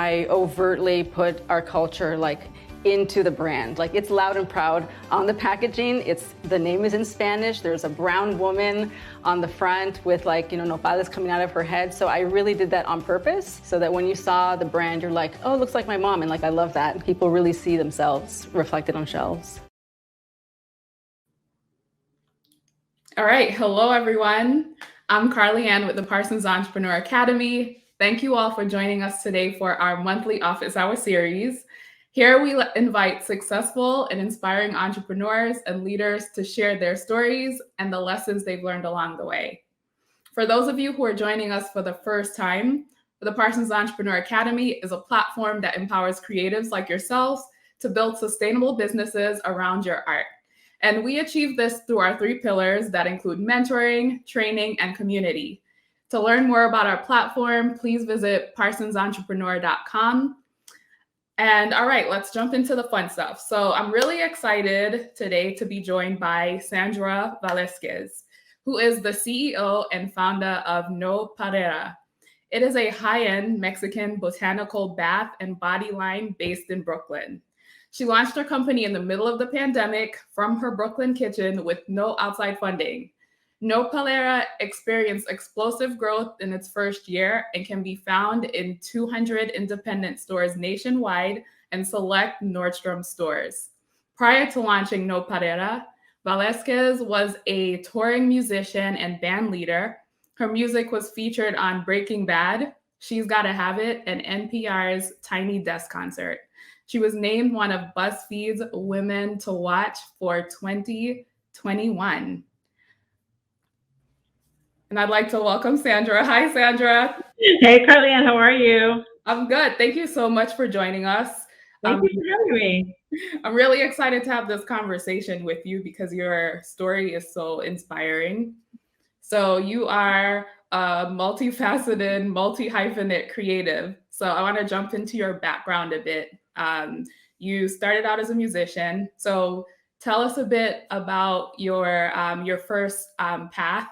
I overtly put our culture into the brand. It's loud and proud on the packaging. The name is in Spanish. There's a brown woman on the front with nopales coming out of her head. So I really did that on purpose so that when you saw the brand, you're like, oh, it looks like my mom. And I love that. People really see themselves reflected on shelves. All right. Hello, everyone. I'm Carly Ann with the Parsons Entrepreneur Academy. Thank you all for joining us today for our monthly office hour series. Here we invite successful and inspiring entrepreneurs and leaders to share their stories and the lessons they've learned along the way. For those of you who are joining us for the first time, the Parsons Entrepreneur Academy is a platform that empowers creatives like yourselves to build sustainable businesses around your art. And we achieve this through our 3 pillars that include mentoring, training, and community. To learn more about our platform, please visit parsonsentrepreneur.com. And all right, let's jump into the fun stuff. So I'm really excited today to be joined by Sandra Velasquez, who is the CEO and founder of Nopalera. It is a high-end Mexican botanical bath and body line based in Brooklyn. She launched her company in the middle of the pandemic from her Brooklyn kitchen with no outside funding. Nopalera experienced explosive growth in its first year and can be found in 200 independent stores nationwide and select Nordstrom stores. Prior to launching Nopalera, Velasquez was a touring musician and band leader. Her music was featured on Breaking Bad, She's Gotta Have It, and NPR's Tiny Desk Concert. She was named one of Buzzfeed's Women to Watch for 2021. And I'd like to welcome Sandra. Hi, Sandra. Hey, Carly Ann, how are you? I'm good. Thank you so much for joining us. Thank you for having me. I'm really excited to have this conversation with you because your story is so inspiring. So you are a multifaceted, multi-hyphenate creative. So I want to jump into your background a bit. You started out as a musician. So tell us a bit about your first path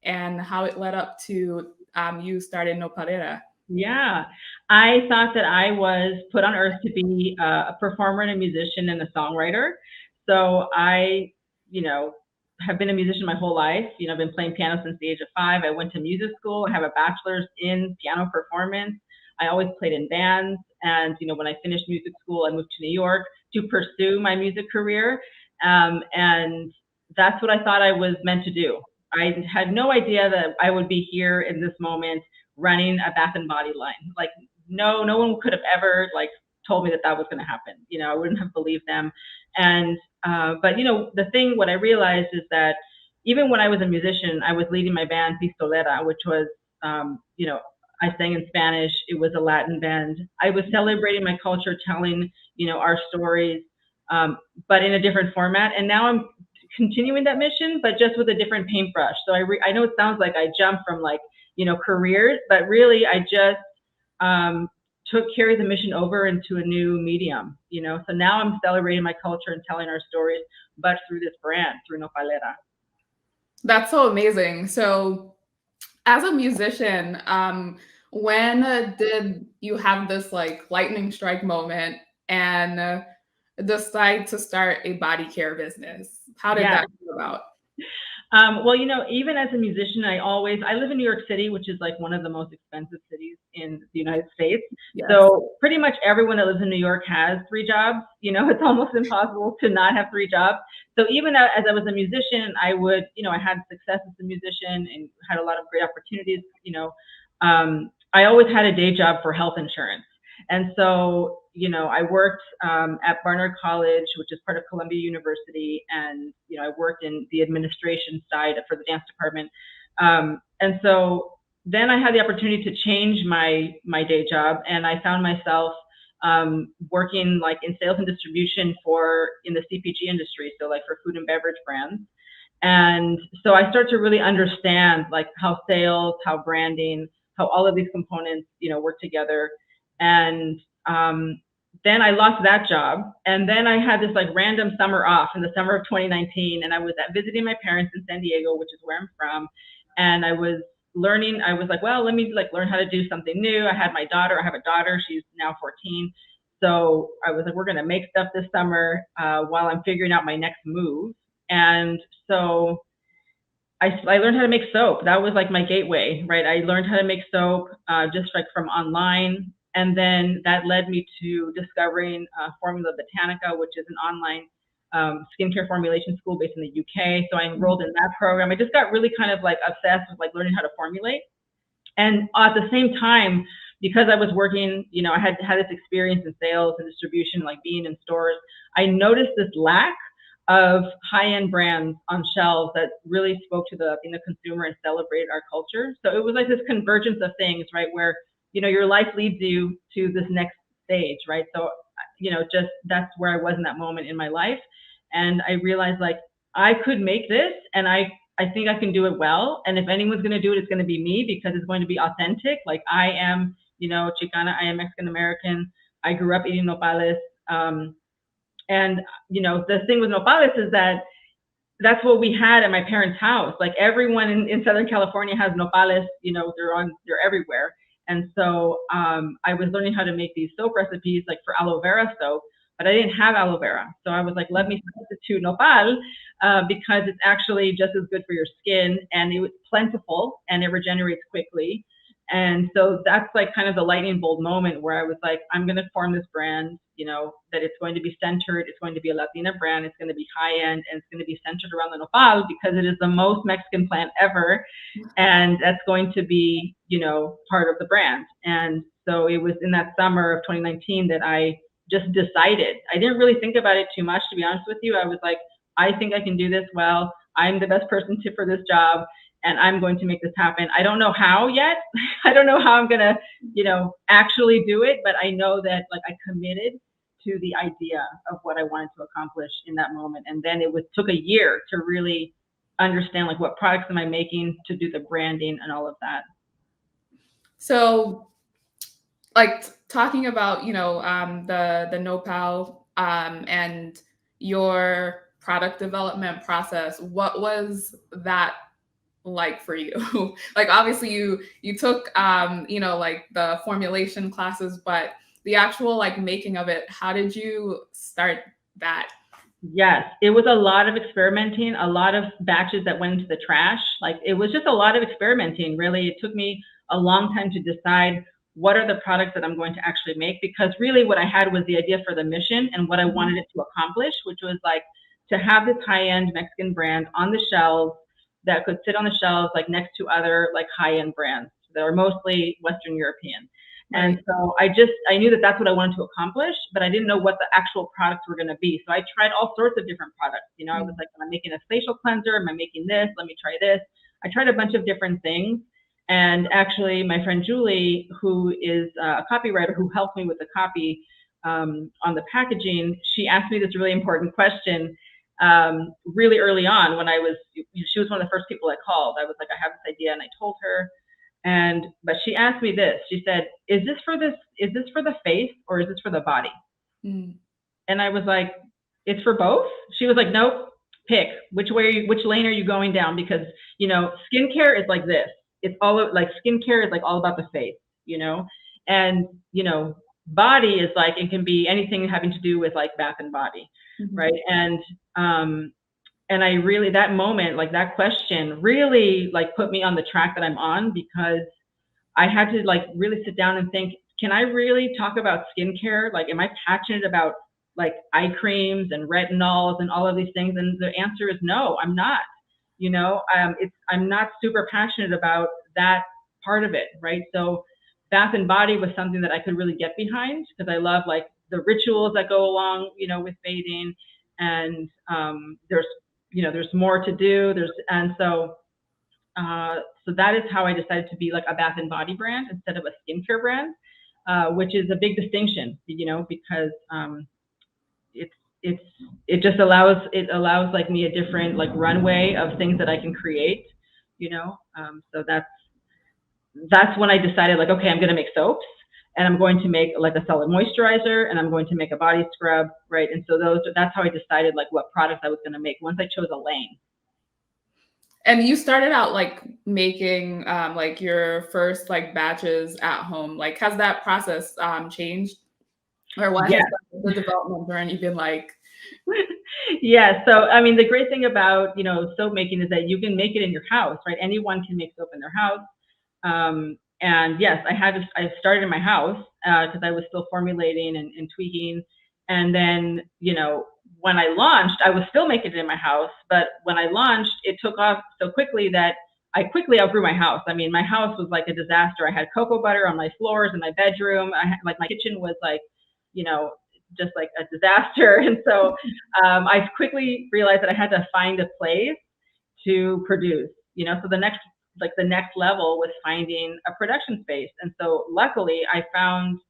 and how it led up to you starting Nopalera. Yeah, I thought that I was put on earth to be a performer and a musician and a songwriter. So I, have been a musician my whole life. I've been playing piano since the age of 5. I went to music school. I have a bachelor's in piano performance. I always played in bands. And, when I finished music school, I moved to New York to pursue my music career. And that's what I thought I was meant to do. I had no idea that I would be here in this moment running a bath and body line. No one could have ever told me that was going to happen. I wouldn't have believed them. And, but what I realized is that even when I was a musician, I was leading my band Pistolera, which was, I sang in Spanish. It was a Latin band. I was celebrating my culture, telling, our stories, but in a different format. And now I'm continuing that mission, but just with a different paintbrush. So I know it sounds like I jumped from careers, but really I just carried the mission over into a new medium, So now I'm celebrating my culture and telling our stories, but through this brand, through Nopalera. That's so amazing. So as a musician, when did you have this lightning strike moment and decide to start a body care business? How did that come about? Well, even as a musician, I live in New York City, which is one of the most expensive cities in the United States. Yes. So pretty much everyone that lives in New York has 3 jobs. It's almost impossible to not have 3 jobs. So even as I was a musician, I would, I had success as a musician and had a lot of great opportunities. I always had a day job for health insurance. And so, I worked at Barnard College, which is part of Columbia University, and I worked in the administration side for the dance department. And so then I had the opportunity to change my day job, and I found myself working in sales and distribution in the CPG industry, so for food and beverage brands. And so I started to really understand how sales, how branding, how all of these components work together. And then I lost that job, and then I had this random summer off in the summer of 2019, and I was visiting my parents in San Diego, which is where I'm from, and I was learning, I was like, well, let me like learn how to do something new. I have a daughter, she's now 14. So I was like, we're going to make stuff this summer while I'm figuring out my next move. And so I learned how to make soap. That was like my gateway, right? I learned how to make soap just like from online. And then that led me to discovering Formula Botanica, which is an online skincare formulation school based in the UK. So I enrolled in that program. I just got really kind of like obsessed with like learning how to formulate. And at the same time, because I was working, you know, I had this experience in sales and distribution, like being in stores, I noticed this lack of high-end brands on shelves that really spoke to the consumer and celebrated our culture. So it was like this convergence of things, right, where, you know, your life leads you to this next stage, right? So, you know, just that's where I was in that moment in my life. And I realized like I could make this, and I think I can do it well. And if anyone's going to do it, it's going to be me, because it's going to be authentic. Like I am, you know, Chicana, I am Mexican American. I grew up eating nopales. And, you know, the thing with nopales is that that's what we had at my parents' house. Like everyone in Southern California has nopales, you know, they're everywhere. And so I was learning how to make these soap recipes, like for aloe vera soap, but I didn't have aloe vera. So I was like, let me substitute nopal because it's actually just as good for your skin, and it was plentiful and it regenerates quickly. And so that's like kind of the lightning bolt moment where I was like, I'm going to form this brand, you know, that it's going to be centered. It's going to be a Latina brand. It's going to be high end, and it's going to be centered around the nopal because it is the most Mexican plant ever. And that's going to be, you know, part of the brand. And so it was in that summer of 2019 that I just decided. I didn't really think about it too much, to be honest with you. I was like, I think I can do this well. I'm the best person for this job, and I'm going to make this happen. I don't know how yet. I don't know how I'm going to, you know, actually do it, but I know that like I committed to the idea of what I wanted to accomplish in that moment. And then took a year to really understand like what products am I making, to do the branding and all of that. So like talking about, you know, the nopal and your product development process, what was that like for you? Like obviously you took you know, like the formulation classes, but the actual like making of it, how did you start that? Yes, it was a lot of experimenting, a lot of batches that went into the trash. Like it was just a lot of experimenting, really. It took me a long time to decide what are the products that I'm going to actually make, because really what I had was the idea for the mission and what I wanted it to accomplish, which was like to have this high-end Mexican brand on the shelves that could sit on the shelves like next to other like high-end brands that are mostly Western European. Right. And so I knew that that's what I wanted to accomplish, but I didn't know what the actual products were going to be. So I tried all sorts of different products. You know, I was like, am I making a facial cleanser? Am I making this? Let me try this. I tried a bunch of different things. And actually my friend Julie, who is a copywriter who helped me with the copy on the packaging, she asked me this really important question really early on when she was one of the first people I called. I was like, I have this idea, and I told her. But she asked me this. She said, is this for the face or is this for the body? And I was like, it's for both. She was like, nope, pick which lane are you going down? Because, you know, skincare is like this. It's all like skincare is like all about the face, you know, and, you know, body is like, it can be anything having to do with like bath and body. Right. And I really, that moment, like that question really like put me on the track that I'm on, because I had to like really sit down and think, can I really talk about skincare? Like, am I passionate about like eye creams and retinols and all of these things? And the answer is no, I'm not. You know, I'm not super passionate about that part of it, right? So bath and body was something that I could really get behind, because I love like the rituals that go along, you know, with bathing. And there's more to do. So that is how I decided to be like a bath and body brand instead of a skincare brand, which is a big distinction, you know, because it just allows like me a different like runway of things that I can create, you know. So that's when I decided like, okay, I'm going to make soaps, and I'm going to make like a solid moisturizer, and I'm going to make a body scrub, right? And so that's how I decided like what products I was going to make once I chose a lane. And you started out like making like your first like batches at home. Like, has that process changed, or what Yeah. has the development journey been like? Yeah. So, I mean, the great thing about, soap making is that you can make it in your house, right? Anyone can make soap in their house. And yes, I started in my house because I was still formulating and tweaking. And then, when I launched, I was still making it in my house. But when I launched, it took off so quickly that I quickly outgrew my house. I mean, my house was like a disaster. I had cocoa butter on my floors in my bedroom. I had, like, my kitchen was like, just like a disaster. And so I quickly realized that I had to find a place to produce, so the next level was finding a production space. And so luckily I found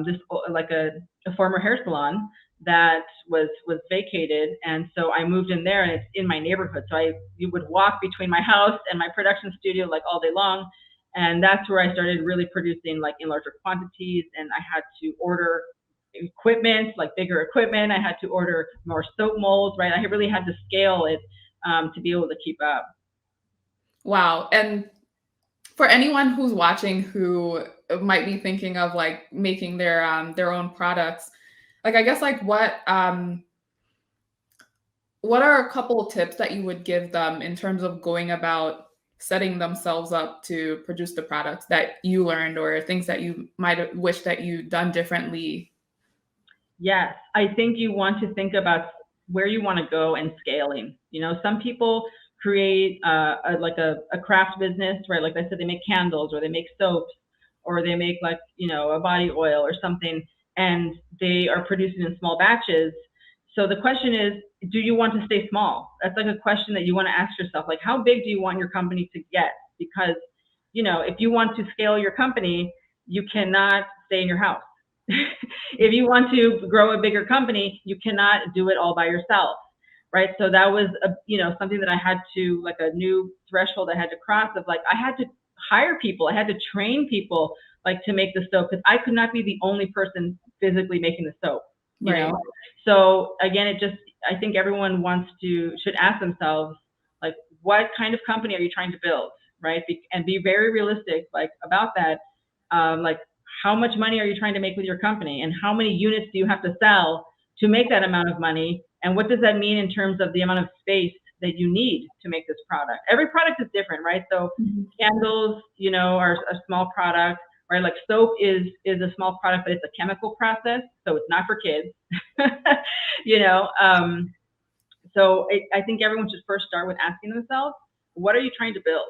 this like a former hair salon that was vacated. And so I moved in there, and it's in my neighborhood. So you would walk between my house and my production studio like all day long. And that's where I started really producing like in larger quantities. And I had to order equipment, like bigger equipment. I had to order more soap molds, right? I really had to scale it to be able to keep up. Wow. And for anyone who's watching who might be thinking of like making their own products, like I guess like what are a couple of tips that you would give them in terms of going about setting themselves up to produce the products that you learned, or things that you might have wished that you'd done differently? Yes, I think you want to think about where you want to go and scaling. Some people create a craft business, right? Like I said, they make candles, or they make soaps, or they make like, a body oil or something, and they are producing in small batches. So the question is, do you want to stay small? That's like a question that you want to ask yourself. Like, how big do you want your company to get? Because, if you want to scale your company, you cannot stay in your house. If you want to grow a bigger company, you cannot do it all by yourself, right? So that was something that I had to, like, a new threshold I had to cross, of like, I had to hire people, I had to train people like to make the soap, because I could not be the only person physically making the soap, Right. So again, I think everyone should ask themselves, like, what kind of company are you trying to build, right? And be very realistic, like, about that. Like, how much money are you trying to make with your company, and how many units do you have to sell to make that amount of money? And what does that mean in terms of the amount of space that you need to make this product? Every product is different, right? So candles, are a small product, right? Like soap is a small product, but it's a chemical process, so it's not for kids. So I think everyone should first start with asking themselves, what are you trying to build?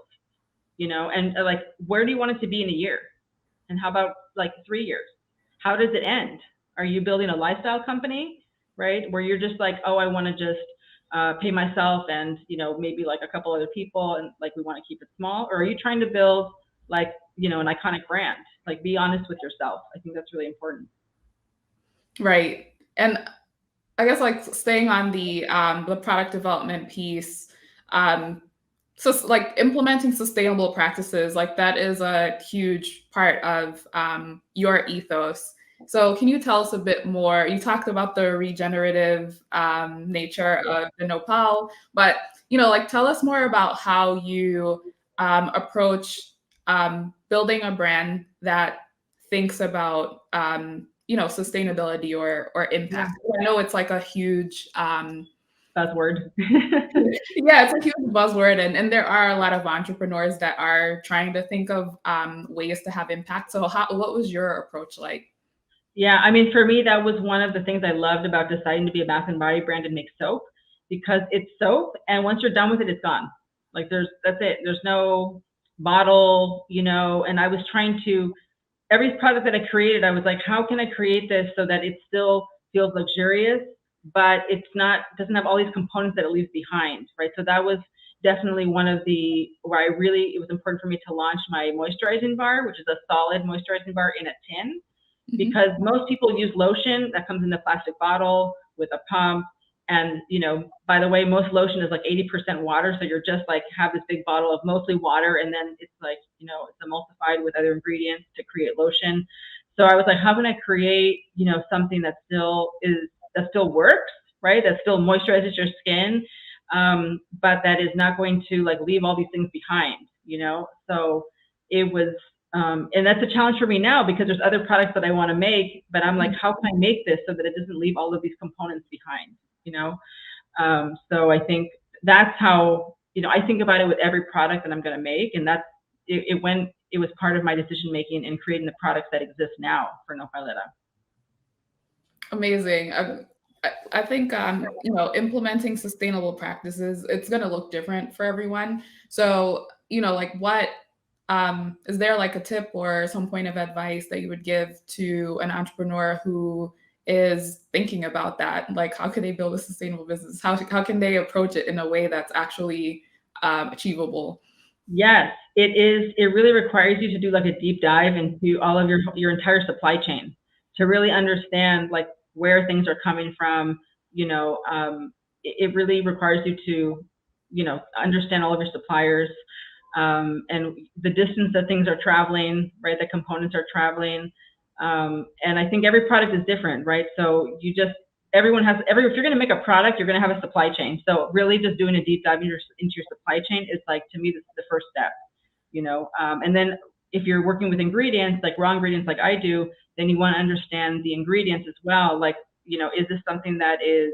And like, where do you want it to be in a year? And how about like 3 years? How does it end? Are you building a lifestyle company, right? Where you're just like, oh, I want to just pay myself and, maybe like a couple other people, and like, we want to keep it small? Or are you trying to build like, an iconic brand? Like, be honest with yourself. I think that's really important. Right. And I guess like staying on the product development piece, so like implementing sustainable practices, like that is a huge part of your ethos. So can you tell us a bit more? You talked about the regenerative nature of the nopal, but like tell us more about how you approach building a brand that thinks about sustainability or impact. Yeah. I know it's like a huge buzzword. Yeah, it's a huge buzzword, and there are a lot of entrepreneurs that are trying to think of ways to have impact. So what was your approach like? Yeah, I mean, for me, that was one of the things I loved about deciding to be a bath and body brand and make soap, because it's soap, and once you're done with it, it's gone. Like, that's it. There's no bottle, and I was trying to, every product that I created, I was like, how can I create this so that it still feels luxurious, but doesn't have all these components that it leaves behind, right? So that was definitely one of it was important for me to launch my moisturizing bar, which is a solid moisturizing bar in a tin. Because most people use lotion that comes in a plastic bottle with a pump. And, by the way, most lotion is like 80% water. So you're just like, have this big bottle of mostly water, and then it's like, it's emulsified with other ingredients to create lotion. So I was like, how can I create, something that still works, right? That still moisturizes your skin, but that is not going to like leave all these things behind, So it was, and that's a challenge for me now because there's other products that I want to make, but I'm like, how can I make this so that it doesn't leave all of these components behind, So I think that's how, I think about it with every product that I'm going to make, and that's it was part of my decision making in creating the products that exist now for Nopalera. Amazing. I think implementing sustainable practices, it's going to look different for everyone. So like what is there like a tip or some point of advice that you would give to an entrepreneur who is thinking about that? Like, how can they build a sustainable business? How can they approach it in a way that's actually achievable? Yes, it is. It really requires you to do like a deep dive into all of your entire supply chain to really understand like where things are coming from. It really requires you to, understand all of your suppliers, and the distance that things are traveling, right? The components are traveling. And I think every product is different, right? So if you're going to make a product, you're going to have a supply chain. So really just doing a deep dive into your supply chain is like, to me, this is the first step, and then if you're working with ingredients, like raw ingredients, like I do, then you want to understand the ingredients as well. Like, is this something that is,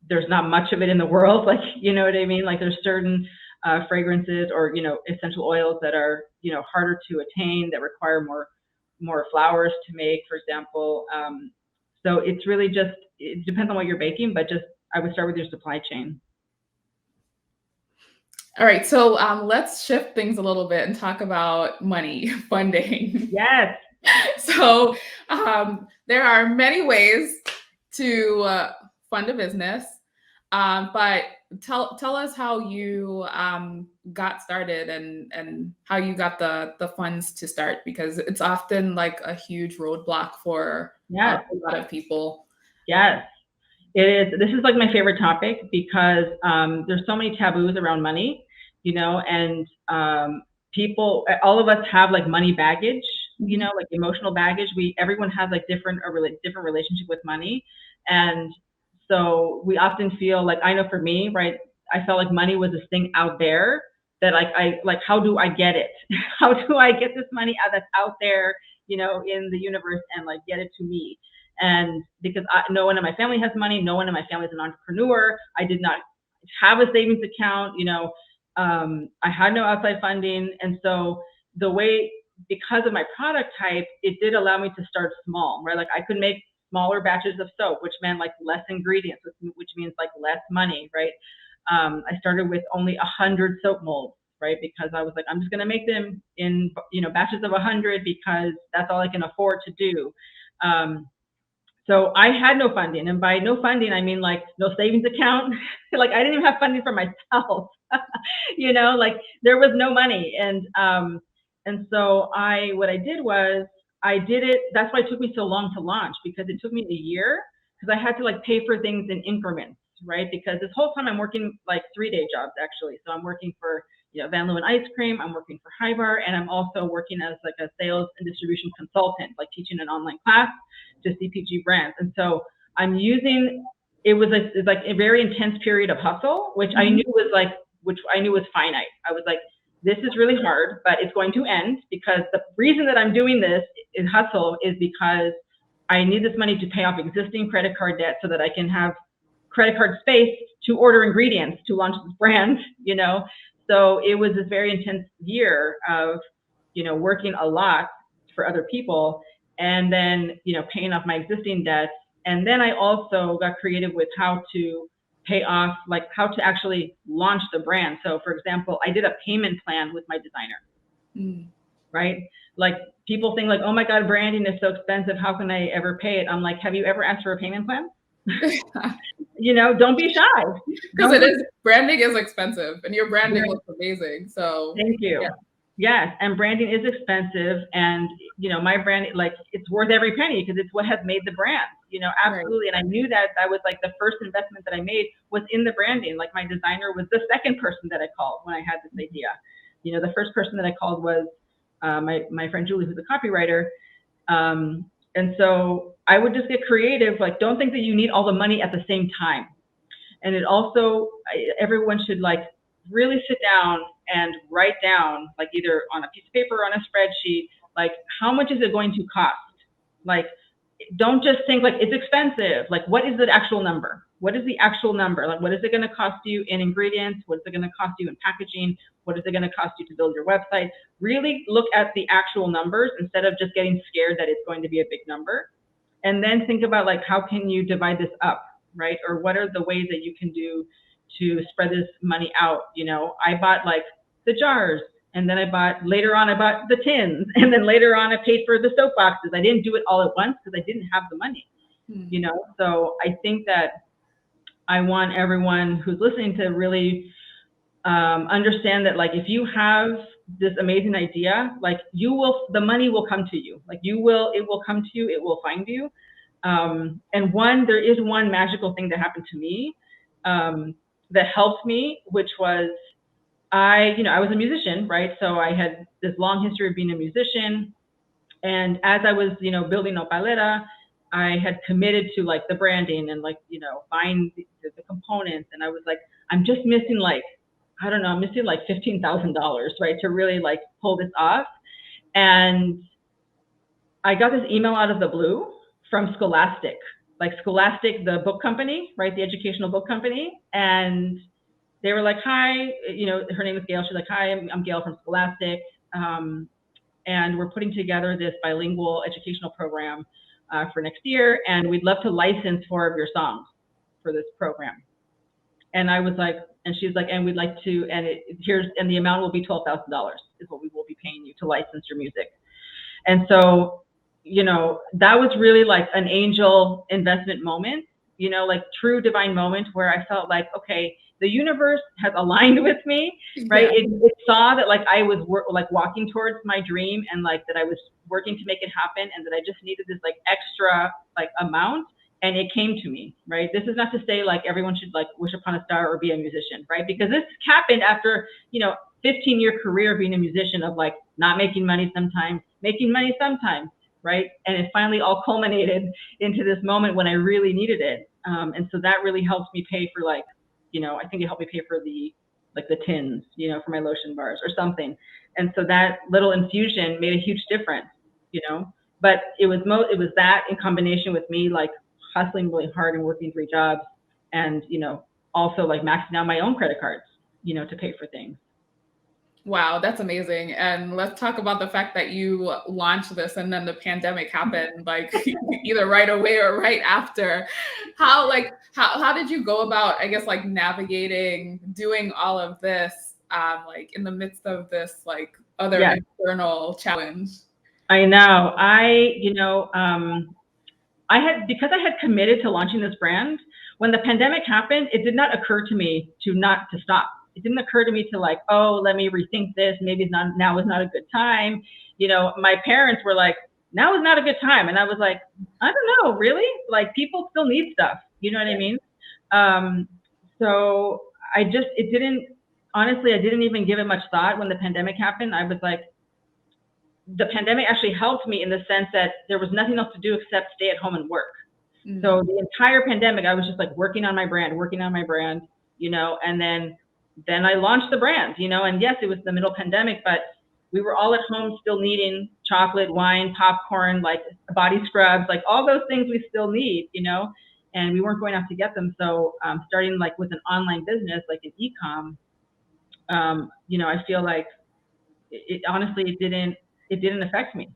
there's not much of it in the world, like, you know what I mean? Like there's certain fragrances or, essential oils that are, harder to attain, that require more flowers to make, for example. So it's really it depends on what you're baking, but I would start with your supply chain. All right, so let's shift things a little bit and talk about money, funding. Yes. So there are many ways to fund a business, but tell us how you got started and how you got the funds to start, because it's often like a huge roadblock for a lot of people. Yes, it is. This is like my favorite topic because there's so many taboos around money, and people, all of us have like money baggage, like emotional baggage. Everyone has like different relationship with money. And so we often feel like, I know for me, right, I felt like money was this thing out there that how do I get it? How do I get this money that's out there, in the universe, and like get it to me? And because no one in my family has money, no one in my family is an entrepreneur. I did not have a savings account, I had no outside funding. And so because of my product type, it did allow me to start small, right? Like I could make smaller batches of soap, which meant like less ingredients, which means like less money, right? I started with only 100 soap molds, right? Because I was like, I'm just going to make them in, batches of 100 because that's all I can afford to do. So I had no funding, and by no funding, I mean like no savings account. Like I didn't even have funding for myself, like there was no money. And so what I did was I did it. That's why it took me so long to launch, because it took me a year, because I had to like pay for things in increments, right? Because this whole time I'm working like 3-day jobs actually. So I'm working for, Van Leeuwen Ice Cream, I'm working for Hybar, and I'm also working as like a sales and distribution consultant, like teaching an online class to CPG brands. And so it was like a very intense period of hustle, which I knew was finite. I was like, this is really hard, but it's going to end, because the reason that I'm doing this in hustle is because I need this money to pay off existing credit card debt so that I can have credit card space to order ingredients to launch this brand, So it was this very intense year of, working a lot for other people, and then, paying off my existing debts. And then I also got creative with how to pay off, like how to actually launch the brand. So for example, I did a payment plan with my designer, right? Like people think like, oh my God, branding is so expensive, how can I ever pay it? I'm like, have you ever asked for a payment plan? Don't be shy. Because branding is expensive, and your branding looks amazing. So thank you. Yeah. Yes, and branding is expensive, and my brand, like it's worth every penny because it's what has made the brand. Absolutely. Right. And I knew that was like the first investment that I made was in the branding. Like my designer was the second person that I called when I had this idea. The first person that I called was my friend Julie, who's a copywriter. And so I would just get creative. Like, don't think that you need all the money at the same time. And it also, everyone should like really sit down and write down, like either on a piece of paper or on a spreadsheet, like how much is it going to cost? Like, don't just think like it's expensive. Like, what is the actual number? What is the actual number? Like, what is it going to cost you in ingredients? What is it going to cost you in packaging? What is it going to cost you to build your website? Really look at the actual numbers instead of just getting scared that it's going to be a big number. And then think about like, how can you divide this up, right? Or what are the ways that you can do to spread this money out? You know, I bought like the jars, and then later on I bought the tins, and then later on I paid for the soap boxes. I didn't do it all at once because I didn't have the money, you know? So I think that I want everyone who's listening to really understand that like, if you have this amazing idea, like the money will come to you. Like it will come to you, it will find you. And there is one magical thing that happened to me that helped me, which was, I was a musician, right? So I had this long history of being a musician. And as I was, building Nopalera, I had committed to like the branding and like, buying the components. And I was like, I'm just missing like, I'm missing like $15,000, right? To really like pull this off. And I got this email out of the blue from Scholastic, the book company, right? The educational book company. And they were like, hi, her name is Gail. She's like, hi, I'm Gail from Scholastic. And we're putting together this bilingual educational program for next year. And we'd love to license 4 of your songs for this program. And I was like, and she's like, and we'd like to, and the amount will be $12,000 is what we will be paying you to license your music. And so, that was really like an angel investment moment, like true divine moment where I felt like, okay, the universe has aligned with me, right? Yeah. It saw that like I was walking towards my dream, and like that I was working to make it happen, and that I just needed this like extra like amount, and it came to me, right? This is not to say like everyone should like wish upon a star or be a musician, right? Because this happened after 15-year career being a musician of like not making money sometimes, making money sometimes, right? And it finally all culminated into this moment when I really needed it, and so that really helped me pay for like. I think it helped me pay for the tins, for my lotion bars or something. And so that little infusion made a huge difference, but it was that in combination with me, like hustling really hard and working 3 jobs and, also like maxing out my own credit cards, to pay for things. Wow, that's amazing. And let's talk about the fact that you launched this and then the pandemic happened like either right away or right after. How did you go about, I guess, like navigating, doing all of this, like in the midst of this, like other external challenge? I know. Because I had committed to launching this brand, when the pandemic happened, it did not occur to me to stop. It didn't occur to me to like, oh, let me rethink this. Maybe now is not a good time. My parents were like, now is not a good time. And I was like, I don't know, really? Like people still need stuff. You know what I mean? So I didn't even give it much thought when the pandemic happened. I was like, the pandemic actually helped me in the sense that there was nothing else to do except stay at home and work. Mm-hmm. So the entire pandemic, I was just like working on my brand, and then I launched the brand, and yes, it was the middle pandemic, but we were all at home still needing chocolate, wine, popcorn, like body scrubs, like all those things we still need, and we weren't going out to get them. So starting like with an online business, like an e-com, I feel like it honestly, it didn't affect me.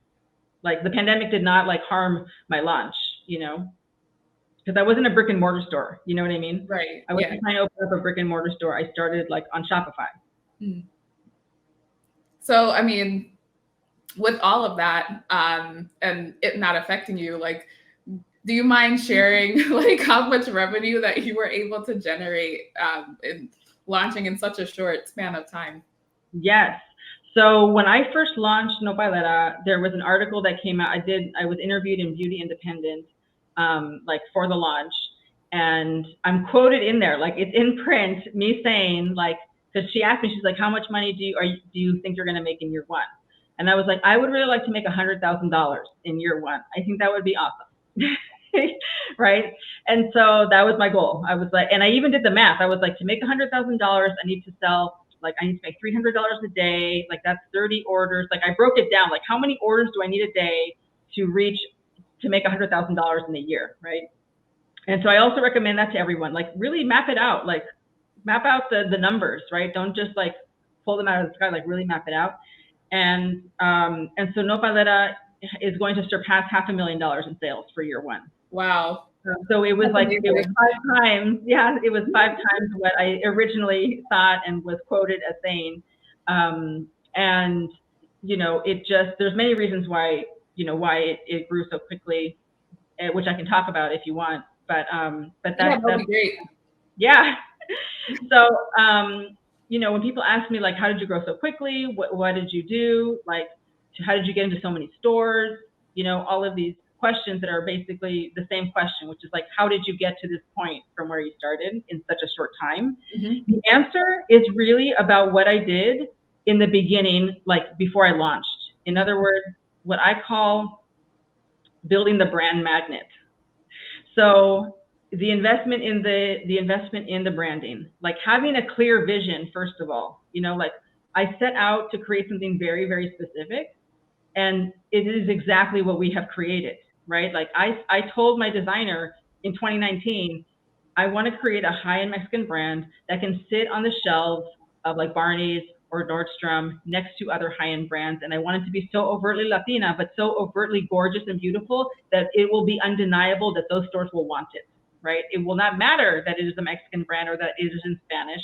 Like the pandemic did not like harm my launch, because I wasn't a brick and mortar store. You know what I mean? Right. I wasn't trying to open up a brick and mortar store. I started like on Shopify. Hmm. So, I mean, with all of that, and it not affecting you, like, do you mind sharing like how much revenue that you were able to generate in launching in such a short span of time? Yes. So when I first launched Nopalera, there was an article that came out. I was interviewed in Beauty Independent, like for the launch, and I'm quoted in there, like it's in print, me saying like, because she asked me, she's like, how much money do you think you're going to make in year 1? And I was like, I would really like to make $100,000 in year 1. I think that would be awesome. right? And so that was my goal. I was like, and I even did the math. I was like, to make $100,000, I need to make $300 a day. Like that's 30 orders. Like I broke it down. Like how many orders do I need a day to make $100,000 in a year, right? And so I also recommend that to everyone. Like really map it out. Like map out the numbers, right? Don't just like pull them out of the sky. Like really map it out. And so Nopalera is going to surpass $500,000 in sales for year one. Wow. So it was like, it was 5 times. Yeah, it was 5 times what I originally thought and was quoted as saying. And, there's many reasons why it grew so quickly, which I can talk about if you want. But that'd be great. Yeah. So, when people ask me, like, how did you grow so quickly? What did you do? Like, how did you get into so many stores? All of these questions that are basically the same question, which is like, how did you get to this point from where you started in such a short time? Mm-hmm. The answer is really about what I did in the beginning, like before I launched. In other words, what I call building the brand magnet. So the investment in the branding, like having a clear vision, first of all, like I set out to create something very, very specific, and it is exactly what we have created, right? Like I told my designer in 2019, I want to create a high-end Mexican brand that can sit on the shelves of like Barney's or Nordstrom next to other high-end brands. And I want it to be so overtly Latina, but so overtly gorgeous and beautiful that it will be undeniable that those stores will want it, right? It will not matter that it is a Mexican brand or that it is in Spanish.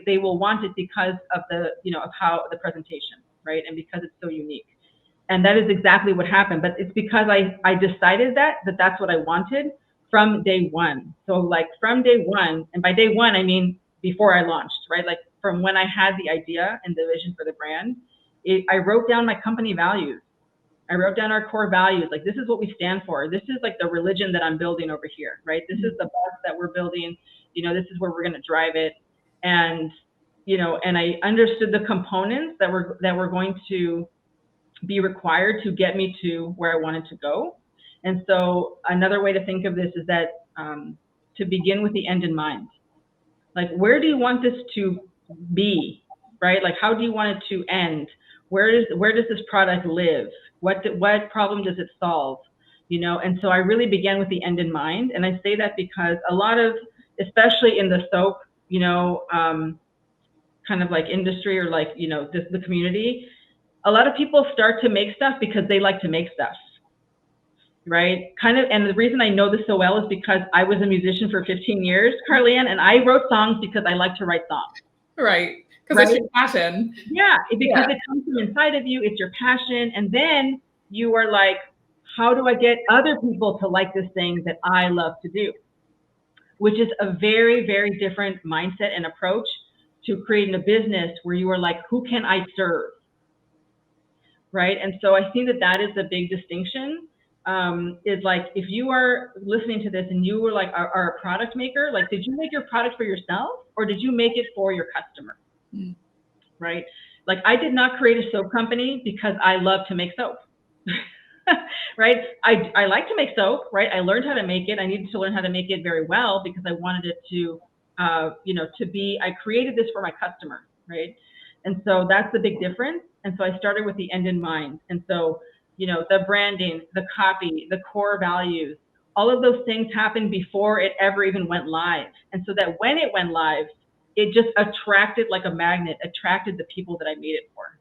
They will want it because of of how the presentation, right? And because it's so unique. And that is exactly what happened. But it's because I decided that's what I wanted from day one. So like from day one, and by day one, I mean before I launched, right? Like from when I had the idea and the vision for the brand, I wrote down my company values. I wrote down our core values. Like, this is what we stand for. This is like the religion that I'm building over here, right? This is the bus that we're building. This is where we're going to drive it. And, and I understood the components that were going to be required to get me to where I wanted to go. And so another way to think of this is that to begin with the end in mind. Like, where do you want this to be, right? Like, how do you want it to end? Where does this product live? What problem does it solve? And so I really began with the end in mind. And I say that because a lot of, especially in the soap, kind of like industry or like, the community, a lot of people start to make stuff because they like to make stuff, right? And the reason I know this so well is because I was a musician for 15 years, Carly-Ann, and I wrote songs because I like to write songs. Right, because it's your passion. Yeah, because it comes from inside of you, it's your passion, and then you are like, how do I get other people to like this thing that I love to do? Which is a very, very different mindset and approach to creating a business where you are like, who can I serve? Right. And so I think that is the big distinction, is like, if you are listening to this and you were like, are a product maker, like, did you make your product for yourself or did you make it for your customer? Mm. Right. Like, I did not create a soap company because I love to make soap. Right. I like to make soap. Right. I learned how to make it. I needed to learn how to make it very well because I wanted it to, I created this for my customer. Right. And so that's the big difference. And so I started with the end in mind. And so, the branding, the copy, the core values, all of those things happened before it ever even went live. And so that when it went live, it just attracted like a magnet, attracted the people that I made it for.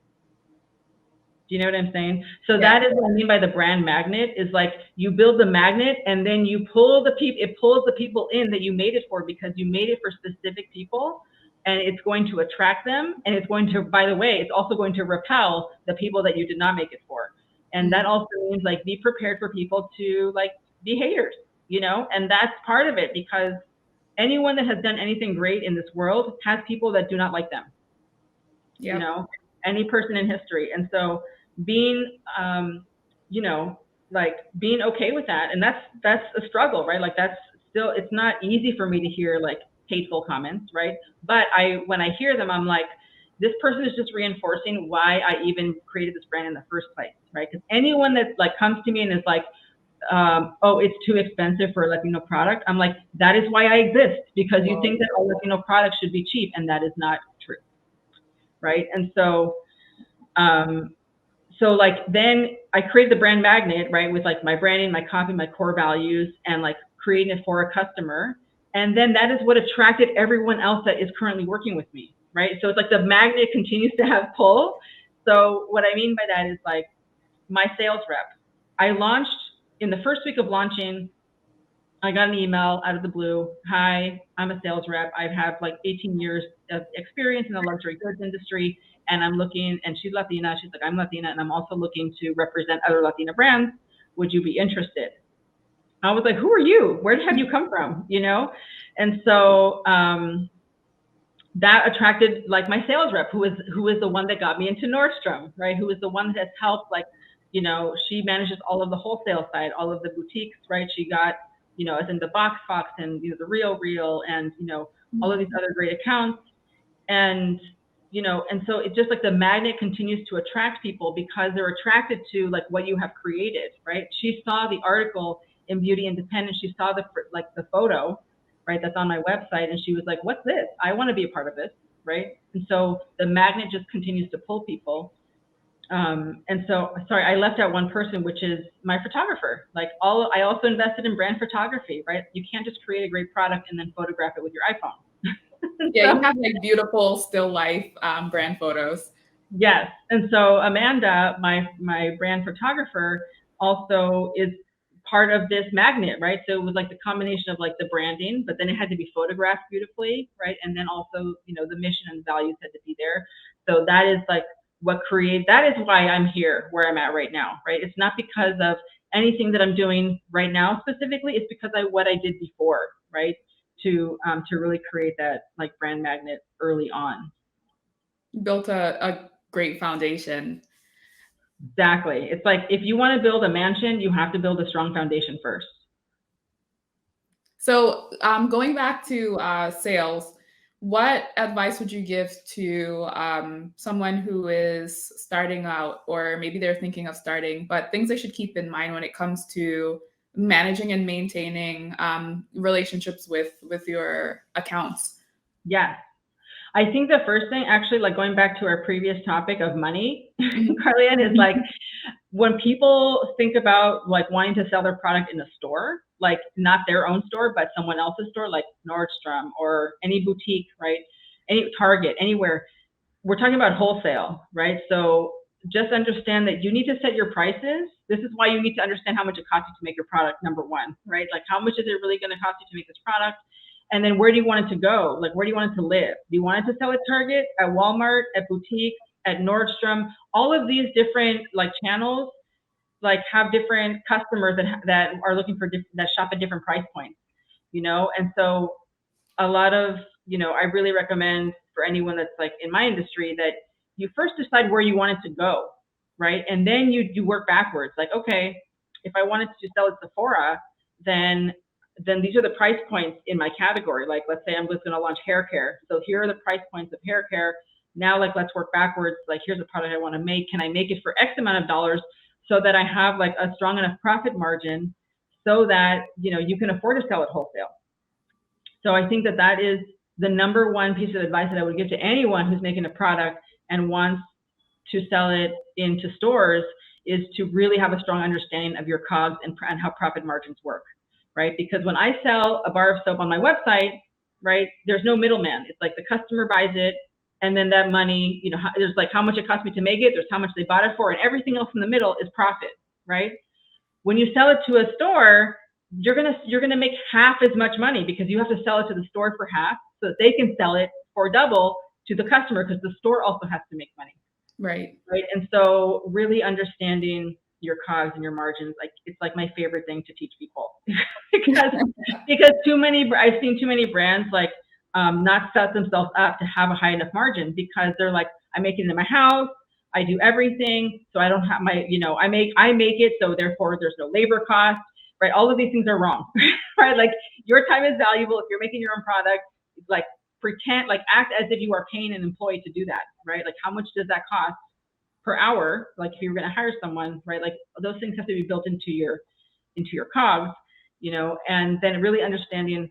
Do you know what I'm saying? So that is what I mean by the brand magnet, is like, you build the magnet and then you pull it pulls the people in that you made it for, because you made it for specific people. And it's going to attract them. And it's going to, by the way, it's also going to repel the people that you did not make it for. And that also means, like, be prepared for people to, like, be haters, and that's part of it, because anyone that has done anything great in this world has people that do not like them, any person in history. And so being, like, being okay with that. And that's a struggle, right? Like, that's still, it's not easy for me to hear, like, hateful comments, right? But when I hear them, I'm like, this person is just reinforcing why I even created this brand in the first place, right? Because anyone that like comes to me and is like, oh, it's too expensive for a Latino product. I'm like, that is why I exist, because you think that all Latino products should be cheap, and that is not true, right? And so, so like then I created the brand magnet, right, with like my branding, my copy, my core values, and like creating it for a customer. And then that is what attracted everyone else that is currently working with me, right? So it's like the magnet continues to have pull. So what I mean by that is like my sales rep. I launched in the first week of launching. I got an email out of the blue. Hi, I'm a sales rep. I have like 18 years of experience in the luxury goods industry, and I'm looking, and she's Latina. She's like, I'm Latina, and I'm also looking to represent other Latina brands. Would you be interested? I was like, who are you? Where have you come from? You know? And so that attracted like my sales rep, who is the one that got me into Nordstrom, right? Who is the one that has helped, like, you know, she manages all of the wholesale side, all of the boutiques, right? She got, you know, as in the Box and, you know, the Real, and, you know, all of these other great accounts. And, you know, and so it's just like the magnet continues to attract people because they're attracted to like what you have created, right? She saw the article in Beauty Independent. She saw the photo, right, that's on my website, and she was like, what's this? I want to be a part of this, right? And so the magnet just continues to pull people. And so, sorry, I left out one person, which is my photographer. Like I also invested in brand photography, right? You can't just create a great product and then photograph it with your iPhone. Yeah, you have like beautiful still life brand photos. Yes. And so Amanda, my brand photographer, also is part of this magnet, right? So it was like the combination of like the branding, but then it had to be photographed beautifully, right? And then also, you know, the mission and values had to be there. So that is like that is why I'm here where I'm at right now, right? It's not because of anything that I'm doing right now specifically. It's because what I did before, right? To really create that like brand magnet early on. Built a great foundation. Exactly. It's like if you want to build a mansion, you have to build a strong foundation first. So going back to sales, what advice would you give to someone who is starting out, or maybe they're thinking of starting, but things they should keep in mind when it comes to managing and maintaining relationships with your accounts? Yes. I think the first thing, actually, like going back to our previous topic of money, Carly-Ann, is like when people think about like wanting to sell their product in a store, like not their own store, but someone else's store, like Nordstrom or any boutique, right? Any Target, anywhere. We're talking about wholesale, right? So just understand that you need to set your prices. This is why you need to understand how much it costs you to make your product, number one, right? Like how much is it really going to cost you to make this product? And then where do you want it to go? Like, where do you want it to live? Do you want it to sell at Target, at Walmart, at boutique, at Nordstrom? All of these different like channels, like have different customers that are looking for that shop at different price points, you know? And so a lot of, you know, I really recommend for anyone that's like in my industry that you first decide where you want it to go, right? And then you work backwards. Like, okay, if I wanted to sell at Sephora, then these are the price points in my category. Like, let's say I'm just going to launch hair care. So here are the price points of hair care. Now, like, let's work backwards. Like, here's a product I want to make. Can I make it for X amount of dollars so that I have like a strong enough profit margin so that, you know, you can afford to sell at wholesale? So I think that is the number one piece of advice that I would give to anyone who's making a product and wants to sell it into stores, is to really have a strong understanding of your COGS and how profit margins work. Right? Because when I sell a bar of soap on my website, right, there's no middleman. It's like the customer buys it, and then that money, you know, there's like how much it cost me to make it, there's how much they bought it for, and everything else in the middle is profit, right? When you sell it to a store, you're gonna make half as much money because you have to sell it to the store for half so that they can sell it for double to the customer, because the store also has to make money. Right. Right. And so really understanding your COGS and your margins, like it's like my favorite thing to teach people because I've seen too many brands like not set themselves up to have a high enough margin, because they're like, I make it in my house, I do everything, so I don't have my, you know, I make it, so therefore there's no labor cost, right? All of these things are wrong, right? Like your time is valuable. If you're making your own product, like act as if you are paying an employee to do that, right? Like how much does that cost per hour? Like if you're going to hire someone, right? Like those things have to be built into your into your COGS, and then really understanding,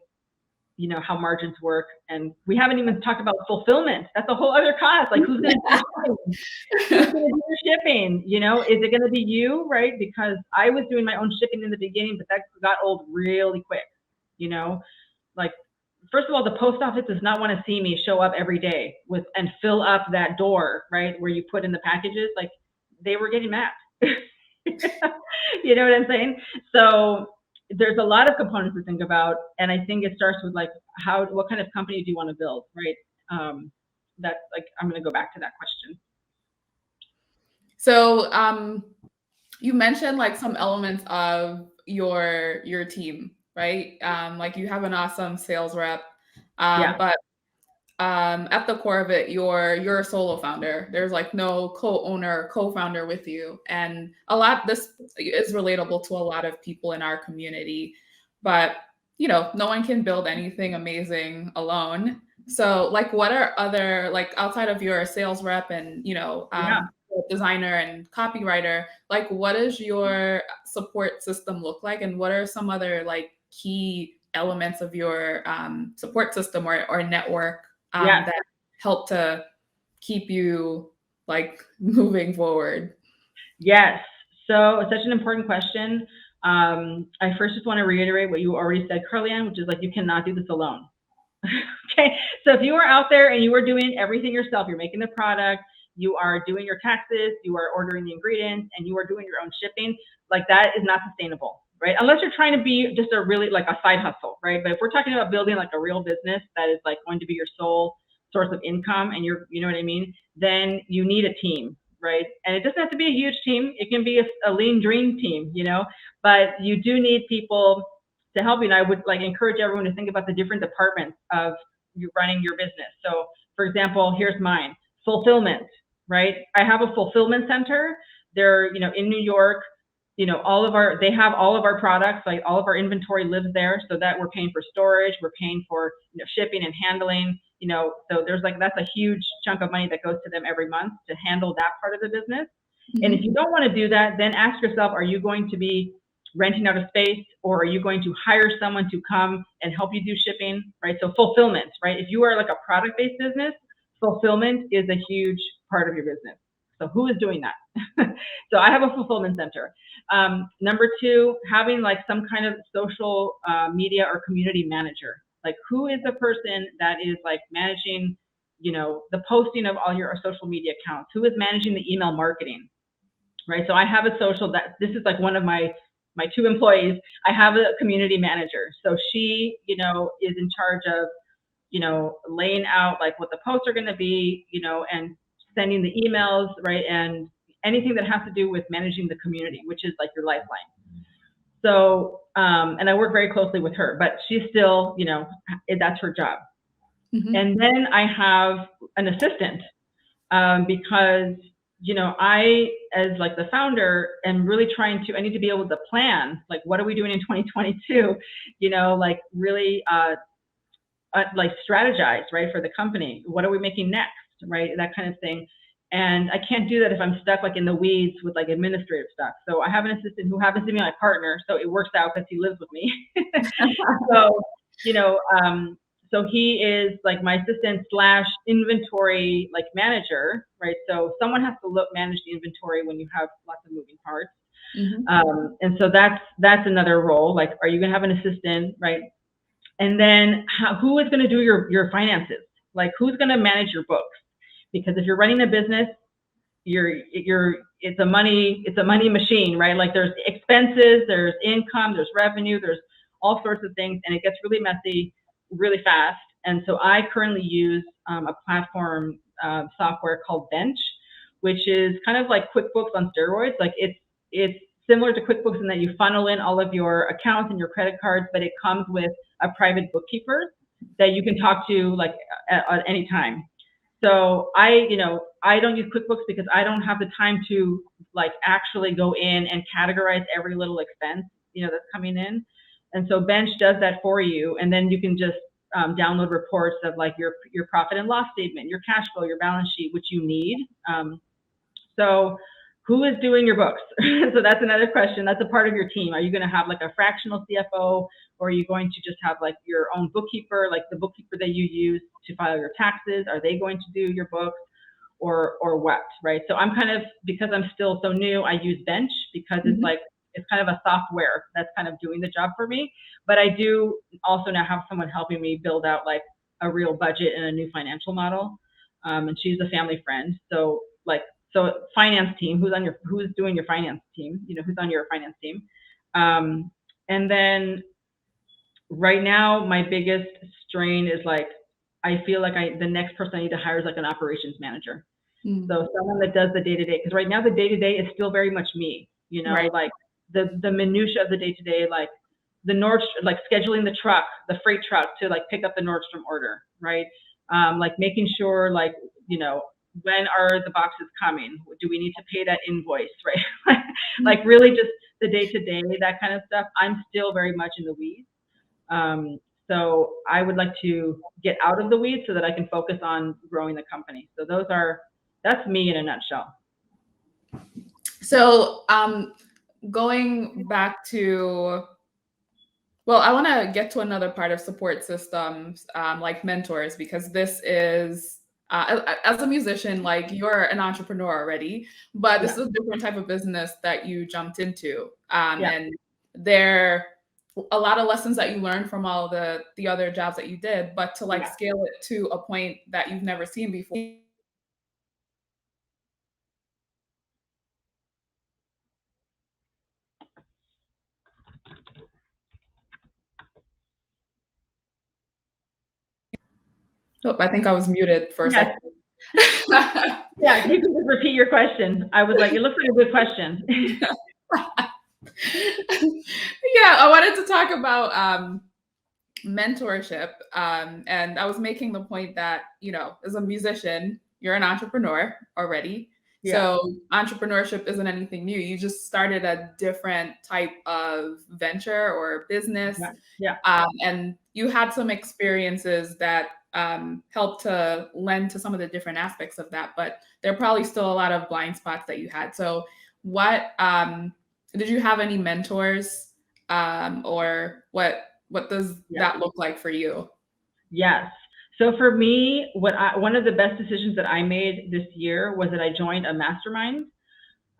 how margins work. And we haven't even talked about fulfillment. That's a whole other cost. Like, who's going to do shipping? Who's going to do your shipping? Is it going to be you, right? Because I was doing my own shipping in the beginning, but that got old really quick. Like, first of all, the post office does not want to see me show up every day and fill up that door, right, where you put in the packages. Like, they were getting mad. You know what I'm saying? So there's a lot of components to think about, and I think it starts with like what kind of company do you want to build, right? That's like, I'm going to go back to that question. So you mentioned like some elements of your team, right? Like you have an awesome sales rep, but at the core of it, you're a solo founder. There's like no co-owner, co-founder with you. And this is relatable to a lot of people in our community, but no one can build anything amazing alone. So like, what are other, like outside of your sales rep and, designer and copywriter, like what does your support system look like? And what are some other like key elements of your support system or network that help to keep you like moving forward? Yes. So it's such an important question. I first just want to reiterate what you already said, Carly-Ann, which is like, you cannot do this alone. Okay. So if you are out there and you are doing everything yourself, you're making the product, you are doing your taxes, you are ordering the ingredients, and you are doing your own shipping, like that is not sustainable, right? Unless you're trying to be just a really like a side hustle, right? But if we're talking about building like a real business that is like going to be your sole source of income and you know what I mean, then you need a team, right? And it doesn't have to be a huge team. It can be a lean dream team, but you do need people to help you. And I would like encourage everyone to think about the different departments of you running your business. So for example, here's mine, fulfillment, right? I have a fulfillment center. They're, in New York, they have all of our products, like all of our inventory lives there, so that we're paying for storage, we're paying for shipping and handling, so there's like, that's a huge chunk of money that goes to them every month to handle that part of the business. Mm-hmm. And if you don't want to do that, then ask yourself, are you going to be renting out a space, or are you going to hire someone to come and help you do shipping, right? So fulfillment, right? If you are like a product-based business, fulfillment is a huge part of your business. So who is doing that? So I have a fulfillment center. Number two, having like some kind of social media or community manager. Like, who is the person that is like managing, the posting of all your social media accounts? Who is managing the email marketing, right? So I have a social, this is like one of my two employees. I have a community manager. So she, is in charge of, laying out like what the posts are going to be, and sending the emails, right? And anything that has to do with managing the community, which is like your lifeline. So, and I work very closely with her, but she's still, that's her job. Mm-hmm. And then I have an assistant, because, I, as like the founder, am really I need to be able to plan, like, what are we doing in 2022? Like really, like strategize, right, for the company. What are we making next, right? That kind of thing. And I can't do that if I'm stuck like in the weeds with like administrative stuff. So I have an assistant who happens to be my partner, so it works out because he lives with me. So, so he is like my assistant / inventory like manager, right? So someone has to manage the inventory when you have lots of moving parts. Mm-hmm. And so that's another role. Like, are you gonna have an assistant, right? And then who is gonna do your finances? Like, who's gonna manage your books? Because if you're running a business, it's a money machine, right? Like, there's expenses, there's income, there's revenue, there's all sorts of things, and it gets really messy really fast. And so I currently use a platform software called Bench, which is kind of like QuickBooks on steroids. Like, it's similar to QuickBooks in that you funnel in all of your accounts and your credit cards, but it comes with a private bookkeeper that you can talk to like at any time. So I don't use QuickBooks because I don't have the time to like actually go in and categorize every little expense, that's coming in. And so Bench does that for you. And then you can just download reports of like your profit and loss statement, your cash flow, your balance sheet, which you need. So who is doing your books? So that's another question. That's a part of your team. Are you going to have like a fractional CFO, or are you going to just have like your own bookkeeper, like the bookkeeper that you use to file your taxes? Are they going to do your books, or what, right? So I'm kind of, because I'm still so new, I use Bench because it's like, it's kind of a software that's kind of doing the job for me. But I do also now have someone helping me build out like a real budget and a new financial model. And she's a family friend. So finance team, who's doing your finance team, who's on your finance team. And then right now, my biggest strain is like, I feel like the next person I need to hire is like an operations manager. So someone that does the day-to-day, because right now the day-to-day is still very much me, Right. like the minutia of the day-to-day, like the like scheduling the truck, the freight truck to like pick up the Nordstrom order, right? Like making sure like, when are the boxes coming? Do we need to pay that invoice, right? Like really just the day-to-day, that kind of stuff. I'm still very much in the weeds. So I would like to get out of the weeds so that I can focus on growing the company. So that's me in a nutshell. So going back to, well, I want to get to another part of support systems, like mentors, because this is, as a musician, like you're an entrepreneur already, but this is a different type of business that you jumped into. And there a lot of lessons that you learned from all the other jobs that you did, but to like scale it to a point that you've never seen before. Oh, I think I was muted for a second. Yeah, you can just repeat your question. I was like, it looks like a good question. Yeah, I wanted to talk about mentorship. And I was making the point that, as a musician, you're an entrepreneur already. Yeah. So entrepreneurship isn't anything new. You just started a different type of venture or business. Yeah. And you had some experiences that helped to lend to some of the different aspects of that, but there are probably still a lot of blind spots that you had. So what, did you have any mentors, or what does that look like for you? Yes. So for me, one of the best decisions that I made this year was that I joined a mastermind.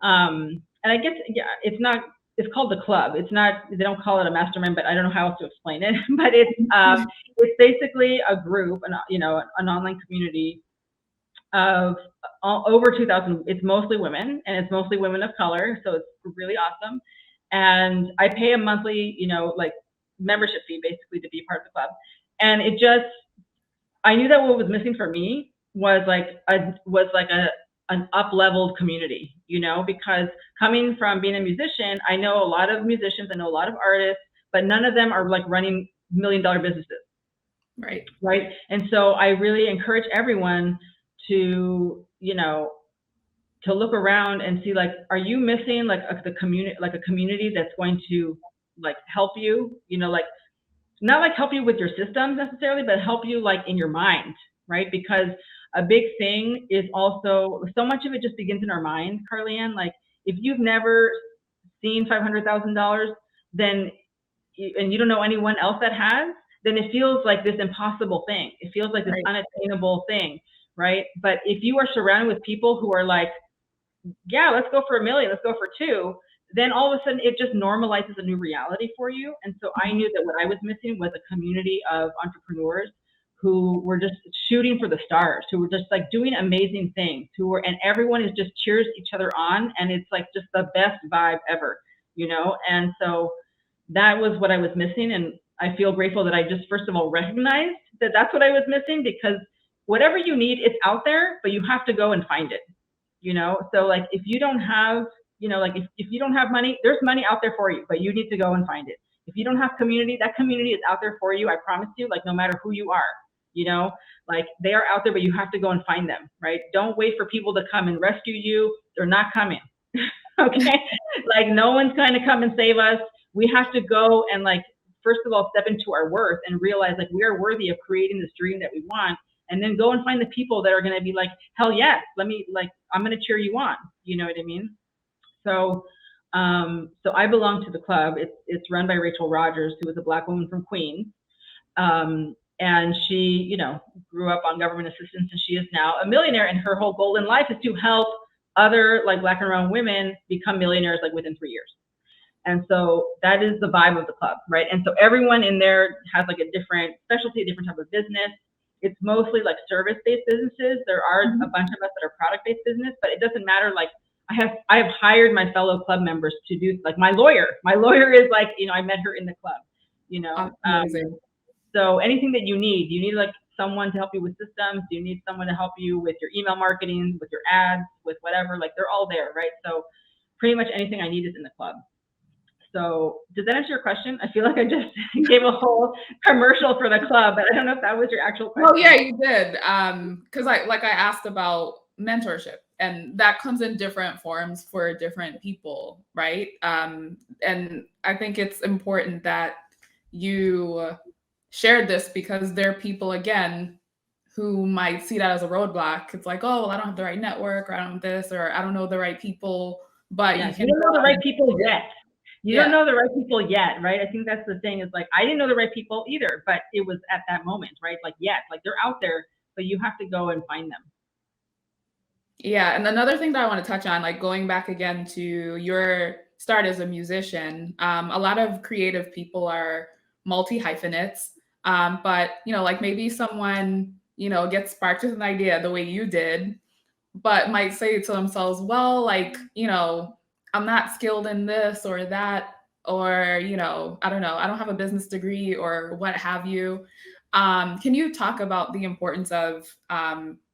And I guess, it's called the club. It's not, they don't call it a mastermind, but I don't know how else to explain it. But it's basically a group, an online community of over 2,000. It's mostly women, and it's mostly women of color. So it's really awesome. And I pay a monthly, like membership fee basically to be part of the club. And I knew that what was missing for me was an up-leveled community, because coming from being a musician, I know a lot of musicians, I know a lot of artists, but none of them are like running $1 million businesses. Right. Right. And so I really encourage everyone to, to look around and see, like, are you missing like a community that's going to like help you, like, not like help you with your systems necessarily, but help you like in your mind, right? Because a big thing is also, so much of it just begins in our mind, Carly-Ann. Like if you've never seen $500,000, then, and you don't know anyone else that has, then it feels like this impossible thing. It feels like this unattainable thing, right? But if you are surrounded with people who are like, yeah, let's go for $1 million, let's go for 2, then all of a sudden it just normalizes a new reality for you. And so I knew that what I was missing was a community of entrepreneurs who were just shooting for the stars, who were just like doing amazing things, and everyone is just cheers each other on, and it's like just the best vibe ever, And so that was what I was missing, and I feel grateful that I just first of all recognized that that's what I was missing, because whatever you need, it's out there, but you have to go and find it. So like if you don't have, like if you don't have money, there's money out there for you, but you need to go and find it. If you don't have community, that community is out there for you. I promise you, like no matter who you are, like they are out there, but you have to go and find them, right? Don't wait for people to come and rescue you. They're not coming. Okay. Like no one's going to come and save us. We have to go and like, first of all, step into our worth and realize like we are worthy of creating this dream that we want. And then go and find the people that are going to be like, hell yes, I'm going to cheer you on. You know what I mean? So I belong to the club. It's run by Rachel Rogers, who was a Black woman from Queens. And she, grew up on government assistance, and she is now a millionaire. And her whole goal in life is to help other like Black and brown women become millionaires like within 3 years. And so that is the vibe of the club, right? And so everyone in there has like a different specialty, a different type of business. It's mostly like service-based businesses. There are a bunch of us that are product-based business, but it doesn't matter. Like I have hired my fellow club members to do, like my lawyer. My lawyer is like, I met her in the club, Amazing. So anything that you need like someone to help you with systems. You need someone to help you with your email marketing, with your ads, with whatever, like they're all there, right? So pretty much anything I need is in the club. So does that answer your question? I feel like I just gave a whole commercial for the club, but I don't know if that was your actual question. Oh yeah, you did. Because I asked about mentorship, and that comes in different forms for different people, right? And I think it's important that you shared this, because there are people, again, who might see that as a roadblock. It's like, oh, well, I don't have the right network, or I don't have this, or I don't know the right people. But you don't know the right people yet. You don't know the right people yet, right? I think that's the thing, is like, I didn't know the right people either, but it was at that moment, right? Like, yes, like they're out there, but you have to go and find them. Yeah. And another thing that I want to touch on, like going back again to your start as a musician, a lot of creative people are multi-hyphenates. But, like maybe someone, gets sparked with an idea the way you did, but might say to themselves, well, like, I'm not skilled in this or that, or, I don't know, I don't have a business degree or what have you. Can you talk about the importance of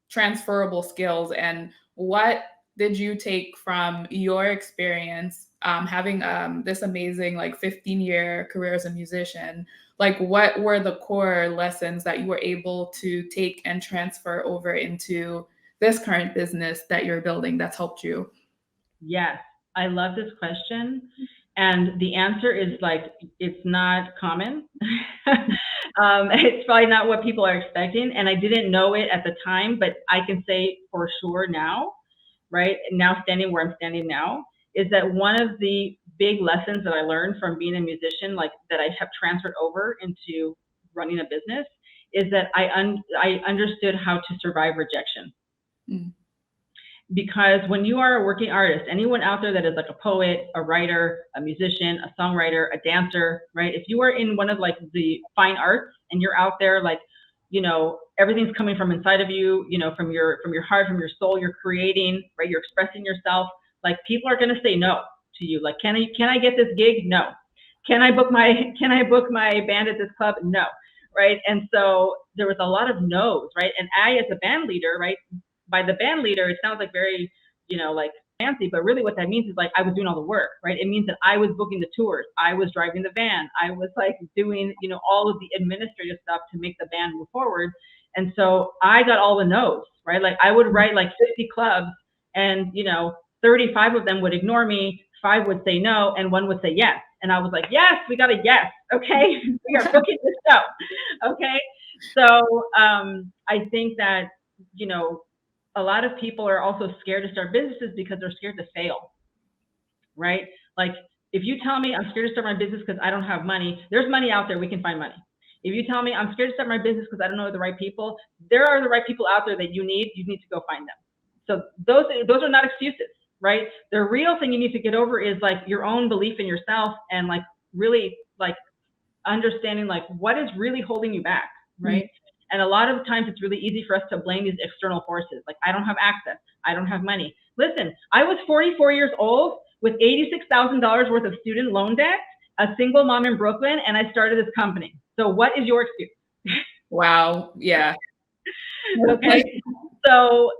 transferable skills, and what did you take from your experience having this amazing like 15-year career as a musician? Like, what were the core lessons that you were able to take and transfer over into this current business that you're building that's helped you? Yes, I love this question. And the answer is like, it's not common. It's probably not what people are expecting. And I didn't know it at the time, but I can say for sure now, right? Now standing where I'm standing now, is that one of the big lessons that I learned from being a musician, like that I have transferred over into running a business, is that I understood how to survive rejection. Mm. Because when you are a working artist, anyone out there that is like a poet, a writer, a musician, a songwriter, a dancer, right? If you are in one of like the fine arts and you're out there, like, everything's coming from inside of you, from your heart, from your soul, you're creating, right? You're expressing yourself. Like, people are going to say no to you. Like, can I get this gig? No. Can I book my band at this club? No. Right. And so there was a lot of no's, right? And I, as a band leader, right? By the band leader, it sounds like very, like fancy, but really what that means is like I was doing all the work, right? It means that I was booking the tours, I was driving the van, I was like doing, all of the administrative stuff to make the band move forward. And so I got all the no's, right? Like I would write like 50 clubs, and 35 of them would ignore me, 5 would say no, and 1 would say yes. And I was like, yes, we got a yes. Okay, we are booking this show. Okay, so I think that a lot of people are also scared to start businesses because they're scared to fail, right? Like, if you tell me I'm scared to start my business because I don't have money, there's money out there, we can find money. If you tell me I'm scared to start my business because I don't know the right people, there are the right people out there that you need to go find them. So those are not excuses, right? The real thing you need to get over is like your own belief in yourself, and like really like understanding like what is really holding you back, right? Mm-hmm. And a lot of times it's really easy for us to blame these external forces. Like, I don't have access, I don't have money. Listen, I was 44 years old with $86,000 worth of student loan debt, a single mom in Brooklyn, and I started this company. So what is your excuse? Wow. Yeah. Okay. So,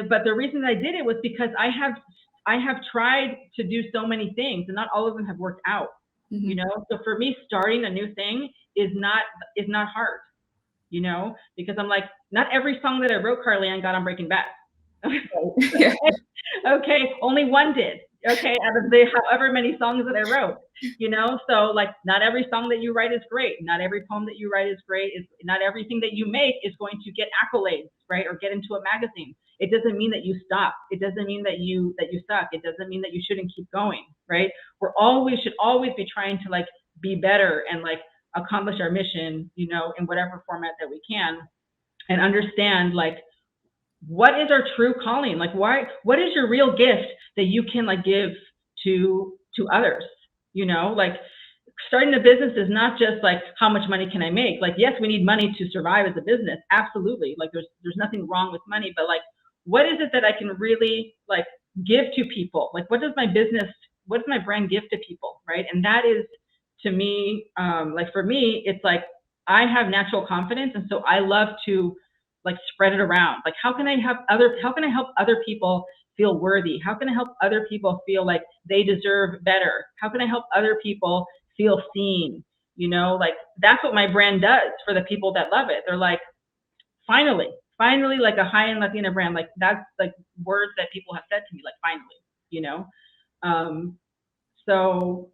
but the reason I did it was because I have tried to do so many things, and not all of them have worked out. Mm-hmm. So for me, starting a new thing is not hard. Because I'm like, not every song that I wrote, Carly Ann, got on Breaking Bad. Yeah. Okay, only one did. Okay, out of the however many songs that I wrote, so like not every song that you write is great, not every poem that you write is great, is not everything that you make is going to get accolades, right, or get into a magazine. It doesn't mean that you stop. It doesn't mean that you suck. It doesn't mean that you shouldn't keep going, right? We should always be trying to like be better and like accomplish our mission, in whatever format that we can, and understand like what is our true calling, like what is your real gift that you can like give to others, like starting a business is not just like how much money can I make. Like, yes, we need money to survive as a business, absolutely, like there's nothing wrong with money, but like what is it that I can really like give to people? Like what does my brand give to people, right? And that is, to me, like for me, it's like I have natural confidence, and so I love to like spread it around. Like how can I help other people feel worthy? How can I help other people feel like they deserve better? How can I help other people feel seen? Like that's what my brand does for the people that love it. They're like, finally, like a high-end Latina brand. Like that's like words that people have said to me, like finally. So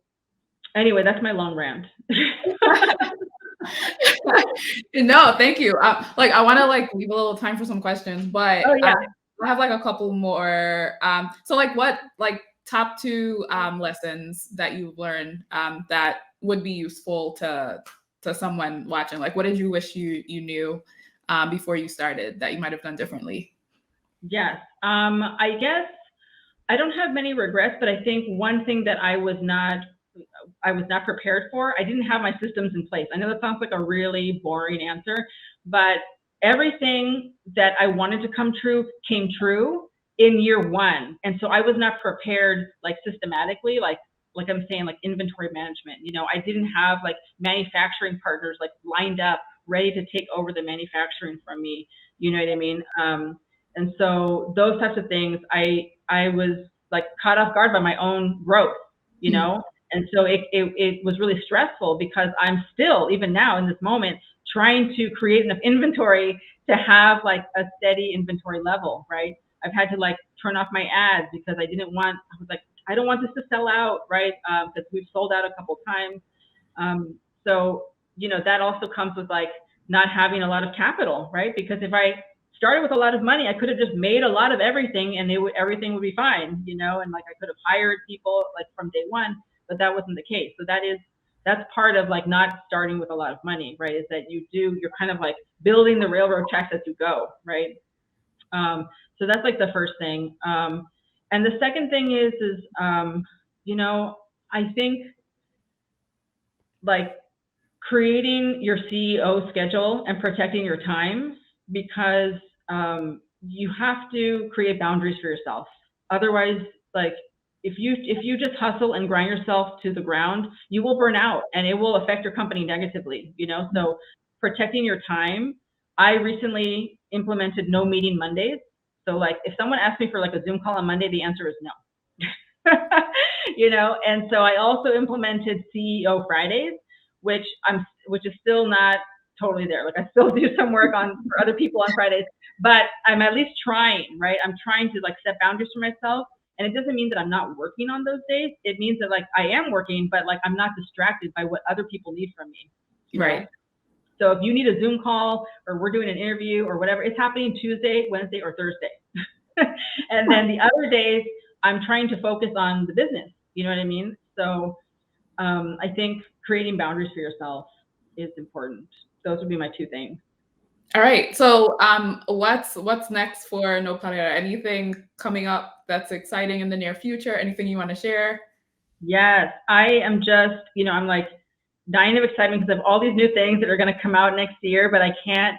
anyway, that's my long rant. No, thank you. Like I want to like leave a little time for some questions, but Oh yeah. I have like a couple more. So like what like top 2 lessons that you've learned that would be useful to someone watching? Like what did you wish you knew before you started that you might have done differently? Yes. I guess I don't have many regrets, but I think one thing that I was not prepared for, I didn't have my systems in place. I know that sounds like a really boring answer, but everything that I wanted to come true came true in year 1. And so I was not prepared like systematically, like I'm saying, like inventory management. I didn't have like manufacturing partners like lined up, ready to take over the manufacturing from me. You know what I mean? And so those types of things, I was like caught off guard by my own growth, And so it was really stressful because I'm still, even now in this moment, trying to create enough inventory to have like a steady inventory level, right? I've had to like turn off my ads because I was like, I don't want this to sell out, right? Because we've sold out a couple times. So, that also comes with like not having a lot of capital, right? Because if I started with a lot of money, I could have just made a lot of everything and everything would be fine, and like I could have hired people like from day one, but that wasn't the case. So that's part of like not starting with a lot of money, right? Is that you're kind of like building the railroad tracks as you go, right? So that's like the first thing. And the second thing is I think like creating your CEO schedule and protecting your time, because you have to create boundaries for yourself. Otherwise, like if you just hustle and grind yourself to the ground, you will burn out and it will affect your company negatively, So protecting your time. I recently implemented no meeting Mondays. So like if someone asks me for like a Zoom call on Monday, the answer is no. And so I also implemented CEO Fridays, which is still not totally there. Like I still do some work for other people on Fridays, but I'm at least trying, right? I'm trying to like set boundaries for myself. And it doesn't mean that I'm not working on those days. It means that like I am working, but like I'm not distracted by what other people need from me. Right. So if you need a Zoom call or we're doing an interview or whatever, it's happening Tuesday, Wednesday, or Thursday. And then the other days, I'm trying to focus on the business. You know what I mean? So I think creating boundaries for yourself is important. Those would be my 2 things. All right. So what's next for Nopalera? Anything coming up that's exciting in the near future? Anything you want to share? Yes, I am just, I'm like dying of excitement because I have all these new things that are going to come out next year, but I can't,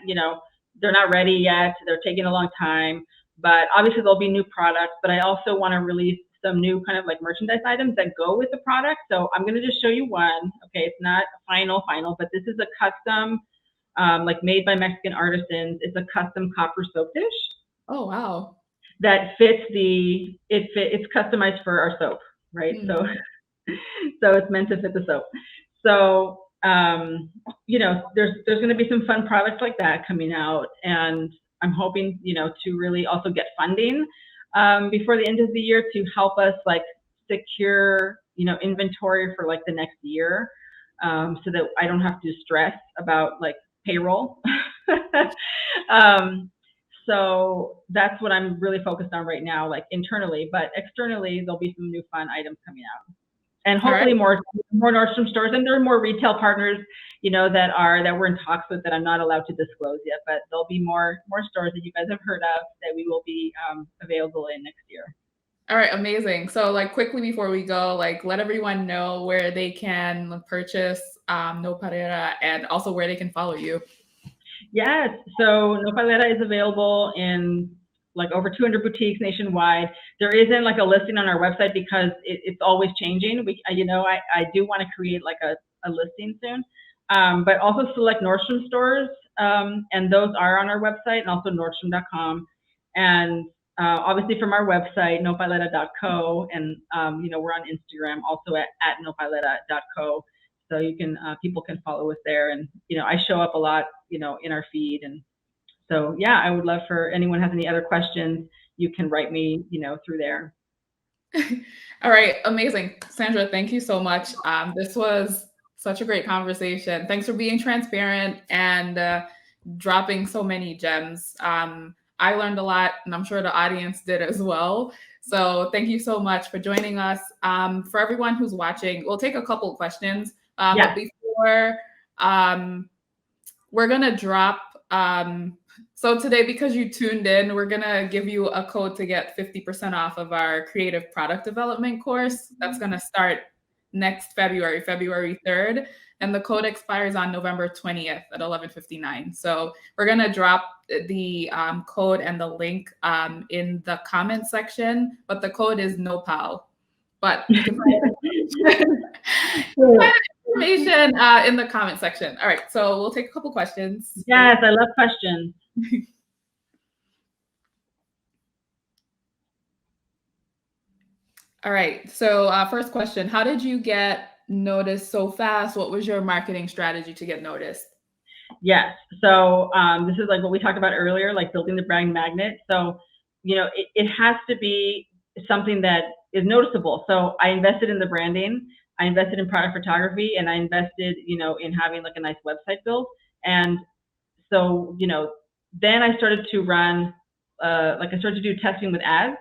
they're not ready yet. They're taking a long time, but obviously there'll be new products, but I also want to release some new kind of like merchandise items that go with the product. So I'm going to just show you one. Okay. It's not final, but this is a custom, like made by Mexican artisans. It's a custom copper soap dish. Oh, wow. That it's customized for our soap, right? Mm. So it's meant to fit the soap. So, there's going to be some fun products like that coming out, and I'm hoping, to really also get funding before the end of the year to help us like secure, inventory for like the next year, so that I don't have to stress about like payroll. So that's what I'm really focused on right now, like internally, but externally, there'll be some new fun items coming out. And hopefully more Nordstrom stores, and there are more retail partners, that we're in talks with that I'm not allowed to disclose yet. But there'll be more stores that you guys have heard of that we will be available in next year. All right, amazing. So, like, quickly before we go, like, let everyone know where they can purchase Nopalera, and also where they can follow you. Yes, so Nopalera is available in like over 200 boutiques nationwide. There isn't like a listing on our website because it's always changing. I do want to create like a listing soon, but also select Nordstrom stores, and those are on our website, and also Nordstrom.com, and obviously from our website, nopalera.co, and we're on Instagram also at nopalera.co. So you can people can follow us there, and I show up a lot in our feed, and so yeah, I would love for anyone has any other questions, you can write me through there. All right, amazing, Sandra. Thank you so much. This was such a great conversation. Thanks for being transparent and dropping so many gems. I learned a lot, and I'm sure the audience did as well. So thank you so much for joining us. For everyone who's watching, we'll take a couple of questions. But before, we're gonna drop, so today, because you tuned in, we're gonna give you a code to get 50% off of our creative product development course. That's gonna start next February 3rd. And the code expires on November 20th at 11:59. So we're gonna drop the code and the link in the comment section, but the code is NOPAL. But you can find information in the comment section. All right, so we'll take a couple questions. Yes, I love questions. All right, so first question, how did you get noticed so fast? What was your marketing strategy to get noticed? Yes, so this is like what we talked about earlier, like building the brand magnet. So, it has to be something that is noticeable. So I invested in the branding, I invested in product photography, and I invested, in having like a nice website built. And so, then I started to run, I started to do testing with ads.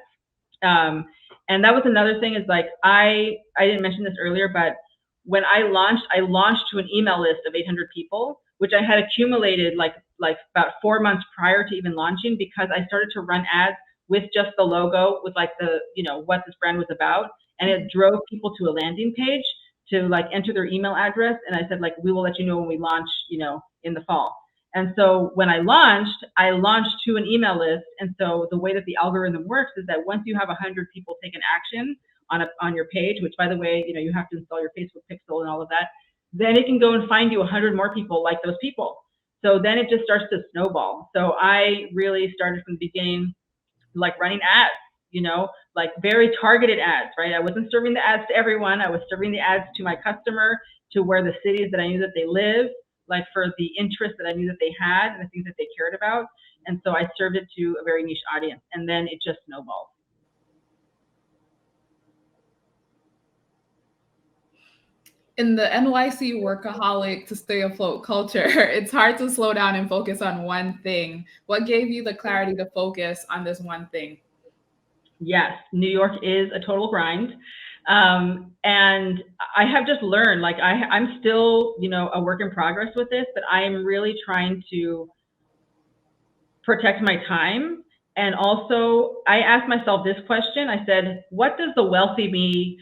And that was another thing, is like, I didn't mention this earlier, but when I launched to an email list of 800 people, which I had accumulated like about 4 months prior to even launching, because I started to run ads with just the logo, with like the, what this brand was about. And it drove people to a landing page to like enter their email address. And I said, like, we will let you know when we launch, in the fall. And so when I launched to an email list. And so the way that the algorithm works is that once you have 100 people take an action on your page, which, by the way, you have to install your Facebook pixel and all of that, then it can go and find you 100 more people like those people. So then it just starts to snowball. So I really started from the beginning, like running ads, like very targeted ads, right? I wasn't serving the ads to everyone. I was serving the ads to my customer, to where the cities that I knew that they live, like for the interests that I knew that they had and the things that they cared about. And so I served it to a very niche audience, and then it just snowballed. In the NYC workaholic to stay afloat culture, it's hard to slow down and focus on one thing. What gave you the clarity to focus on this one thing? Yes, New York is a total grind. And I have just learned, like, I'm still, a work in progress with this, but I am really trying to protect my time. And also, I asked myself this question. I said, what does the wealthy me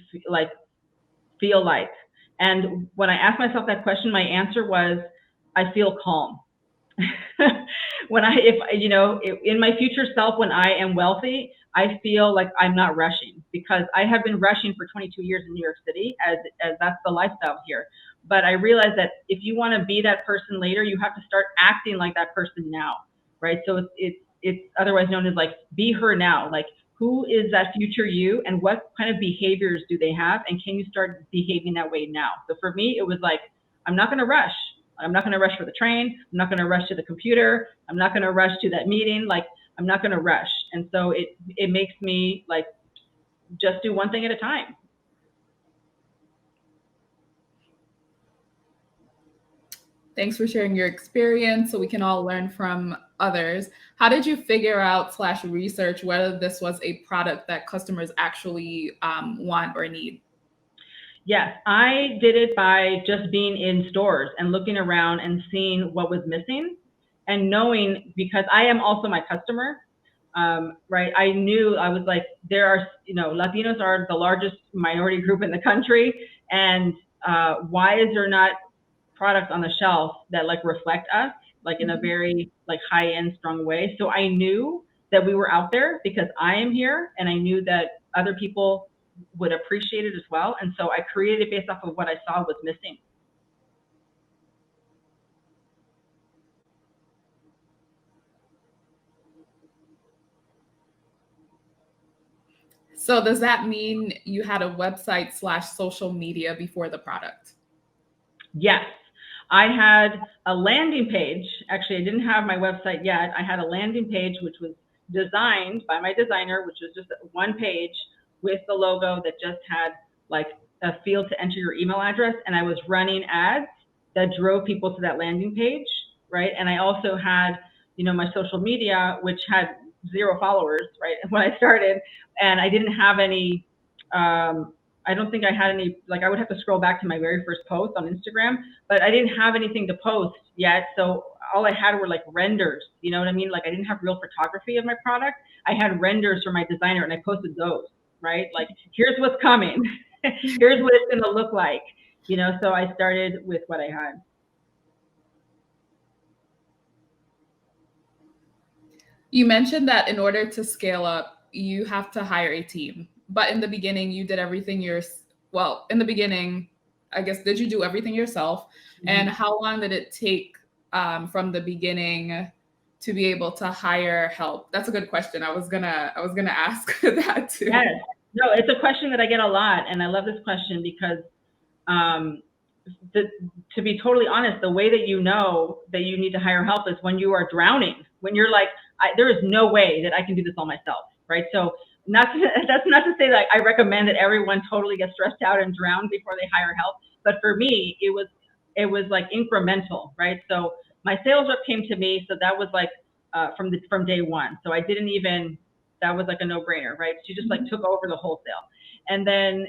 feel like? And when I asked myself that question, my answer was, I feel calm. In my future self, when I am wealthy, I feel like I'm not rushing, because I have been rushing for 22 years in New York City, as that's the lifestyle here. But I realized that if you want to be that person later, you have to start acting like that person now, right? So it's otherwise known as like, be her now. Like, who is that future you, and what kind of behaviors do they have, and can you start behaving that way now? So for me, it was like, I'm not going to rush. I'm not going to rush for the train. I'm not going to rush to the computer. I'm not going to rush to that meeting. Like, I'm not going to rush. And so it makes me like just do one thing at a time. Thanks for sharing your experience so we can all learn from others. How did you figure out / research whether this was a product that customers actually want or need? Yes, I did it by just being in stores and looking around and seeing what was missing and knowing, because I am also my customer, right? I knew, I was like, there are, Latinos are the largest minority group in the country. And why is there not products on the shelf that like reflect us, like in a very like high end, strong way? So I knew that we were out there because I am here, and I knew that other people would appreciate it as well. And so I created it based off of what I saw was missing. So does that mean you had a website / social media before the product? Yes, I had a landing page. Actually, I didn't have my website yet. I had a landing page which was designed by my designer, which was just one page with the logo that just had like a field to enter your email address. And I was running ads that drove people to that landing page, right? And I also had, my social media, which had 0 followers, right, when I started, and I didn't have any. I don't think I had any, like I would have to scroll back to my very first post on Instagram, but I didn't have anything to post yet. So all I had were like renders, you know what I mean? Like I didn't have real photography of my product. I had renders from my designer and I posted those, right? Like, here's what's coming. Here's what it's gonna look like, so I started with what I had. You mentioned that in order to scale up, you have to hire a team. But in the beginning, you did everything in the beginning, I guess, did you do everything yourself? Mm-hmm. And how long did it take from the beginning to be able to hire help? That's a good question. I was gonna ask that too. Yes. No, it's a question that I get a lot, and I love this question because to be totally honest, the way that you know that you need to hire help is when you are drowning, when you're like, there is no way that I can do this all myself, right? So that's not to say that I recommend that everyone totally get stressed out and drown before they hire help. But for me, it was like incremental, right? So my sales rep came to me, so that was like from day one. So I didn't even, that was like a no-brainer, right? She just like took over the wholesale. And then,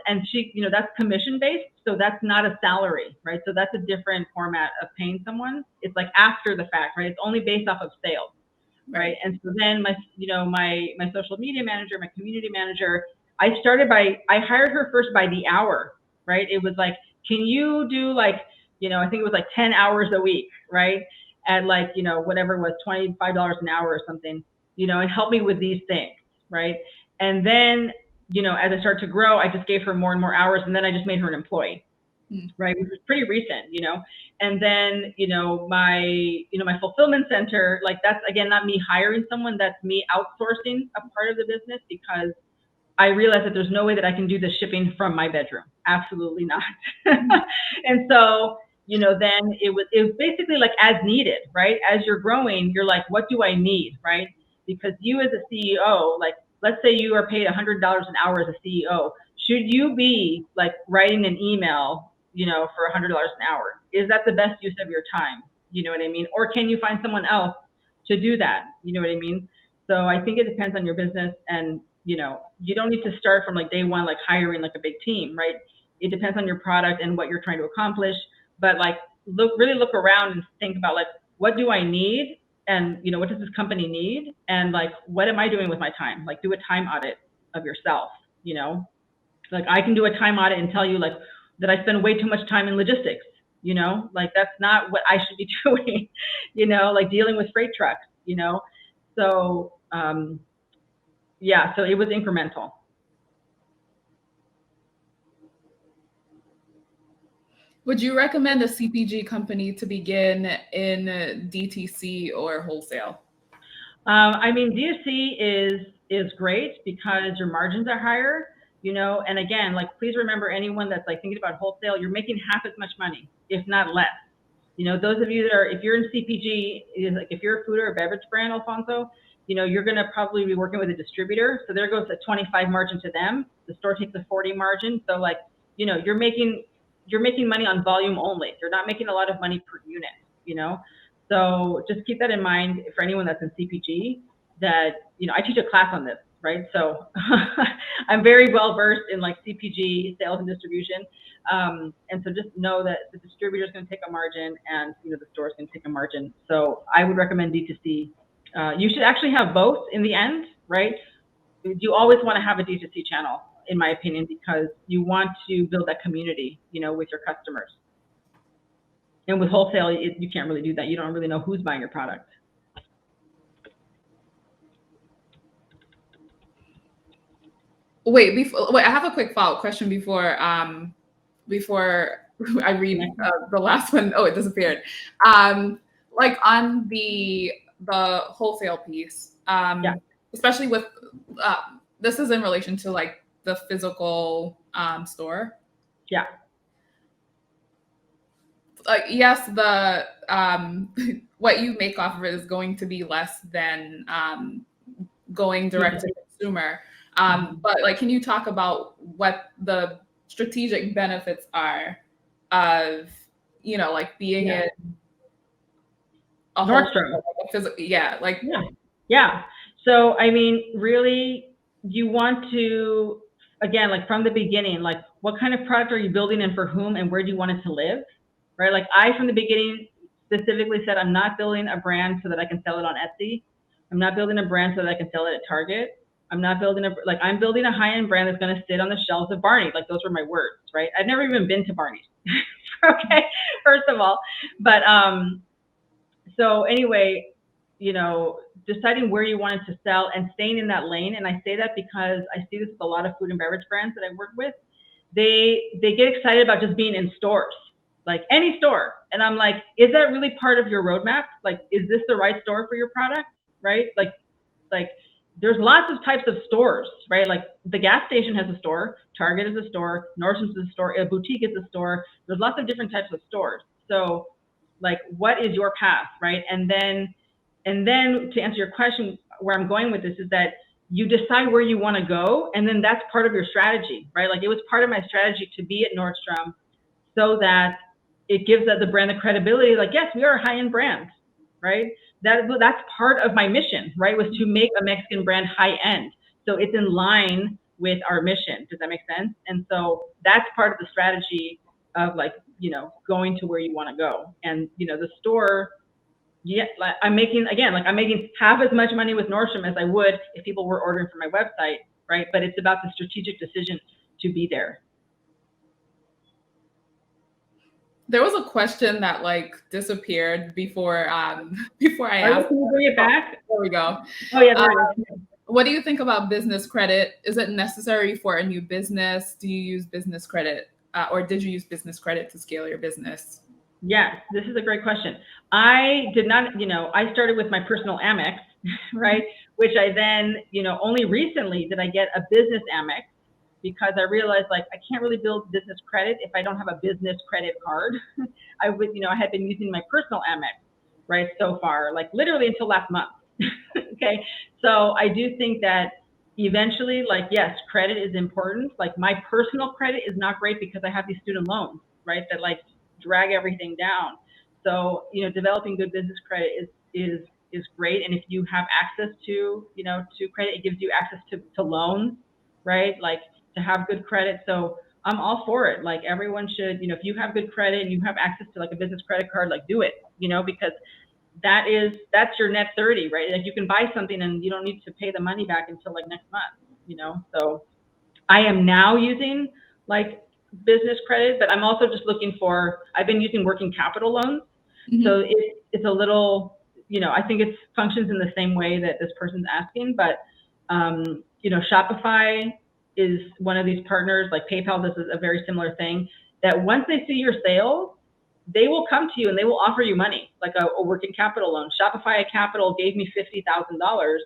and she, that's commission based. So that's not a salary, right? So that's a different format of paying someone. It's like after the fact, right? It's only based off of sales, right? And so then my social media manager, my community manager, I hired her first by the hour, right? It was like, can you do like, I think it was like 10 hours a week, right? At like, whatever it was, $25 an hour or something, and help me with these things, right? And then, as I started to grow, I just gave her more and more hours, and then I just made her an employee, right? Which was pretty recent, And then, my fulfillment center, like that's again not me hiring someone, that's me outsourcing a part of the business because I realized that there's no way that I can do the shipping from my bedroom. Absolutely not. And so, then it was basically like as needed, right? As you're growing, you're like, what do I need, right? Because you as a CEO, like, let's say you are paid $100 an hour as a CEO. Should you be like writing an email, for $100 an hour? Is that the best use of your time? You know what I mean? Or can you find someone else to do that? You know what I mean? So I think it depends on your business, and you don't need to start from like day one, like hiring like a big team, right? It depends on your product and what you're trying to accomplish. But like really look around and think about like, what do I need? And what does this company need? And like, what am I doing with my time? Like do a time audit of yourself, like I can do a time audit and tell you like that I spend way too much time in logistics, like that's not what I should be doing, like dealing with freight trucks, so yeah, so it was incremental. Would you recommend a CPG company to begin in DTC or wholesale? I mean, DTC is great because your margins are higher, and again, like please remember, anyone that's like thinking about wholesale, you're making half as much money, if not less. Those of you that if you're in CPG, like if you're a food or a beverage brand, Alfonso, you're going to probably be working with a distributor. So there goes a 25 margin to them. The store takes a 40 margin. So like, you're making you're making money on volume only. You're not making a lot of money per unit, you know? So just keep that in mind for anyone that's in CPG, that, you know, I teach a class on this, right? So I'm very well versed in like CPG sales and distribution. And so just know that the distributor is going to take a margin, and, you know, the store is going to take a margin. So I would recommend D2C. You should actually have both in the end, right? You always want to have a D2C channel, in my opinion, because you want to build that community, you know, with your customers. And with wholesale, you can't really do that. You don't really know who's buying your product. Wait, I have a quick follow-up question before I read the last one. Oh, it disappeared. Like on the wholesale piece, Yeah. especially with this is in relation to like the physical store. Yeah. Like, yes, the what you make off of it is going to be less than going direct to consumer. But like, can you talk about what the strategic benefits are of, you know, like being in a Nordstrom? Yeah. So I mean, really, you want to, again, like from the beginning, like what kind of product are you building and for whom, and where do you want it to live, right? Like I, from the beginning, specifically said, I'm not building a brand so that I can sell it on Etsy. I'm not building a brand so that I can sell it at Target. I'm building a high-end brand that's going to sit on the shelves of Barney's. Like, those were my words, right? I've never even been to Barney's. Okay, first of all. But so anyway, you know, deciding where you wanted to sell and staying in that lane. And I say that because I see this with a lot of food and beverage brands that I work with. They get excited about just being in stores, like any store. And I'm like, is that really part of your roadmap? Like, is this the right store for your product, right? Like there's lots of types of stores, right? Like the gas station has a store, Target is a store, Nordstrom's is a store, a boutique is a store. There's lots of different types of stores. So like, what is your path, right? And then to answer your question, where I'm going with this is that you decide where you want to go, and then that's part of your strategy, right? Like, it was part of my strategy to be at Nordstrom so that it gives the brand the credibility, like, yes, we are a high-end brand, right? That's part of my mission, right? Was to make a Mexican brand high-end. So it's in line with our mission. Does that make sense? And so that's part of the strategy of, like, you know, going to where you want to go. And, you know, the store, yeah, like I'm making half as much money with Nordstrom as I would if people were ordering from my website, right? But it's about the strategic decision to be there. There was a question that like disappeared before I asked. Can you bring it back? There we go. Oh yeah, there it is. What do you think about business credit? Is it necessary for a new business? Do you use business credit, or did you use business credit to scale your business? Yes, this is a great question. I did not, you know, I started with my personal Amex, right? Which I then, you know, only recently did I get a business Amex, because I realized, like, I can't really build business credit if I don't have a business credit card. I had been using my personal Amex, right, so far, like literally until last month. Okay, so I do think that eventually, like, yes, credit is important. Like, my personal credit is not great because I have these student loans, right, that like drag everything down. So, you know, developing good business credit is great. And if you have access to, you know, to credit, it gives you access to loans, right? Like, to have good credit. So I'm all for it. Like, everyone should, you know, if you have good credit and you have access to like a business credit card, like, do it, you know, because that's your net 30, right? Like, you can buy something and you don't need to pay the money back until like next month, you know? So I am now using like business credit, but I'm also just I've been using working capital loans. Mm-hmm. So it's a little, you know, I think it functions in the same way that this person's asking, but, you know, Shopify is one of these partners, like PayPal does a very similar thing, that once they see your sales, they will come to you and they will offer you money, like a working capital loan. Shopify Capital gave me $50,000,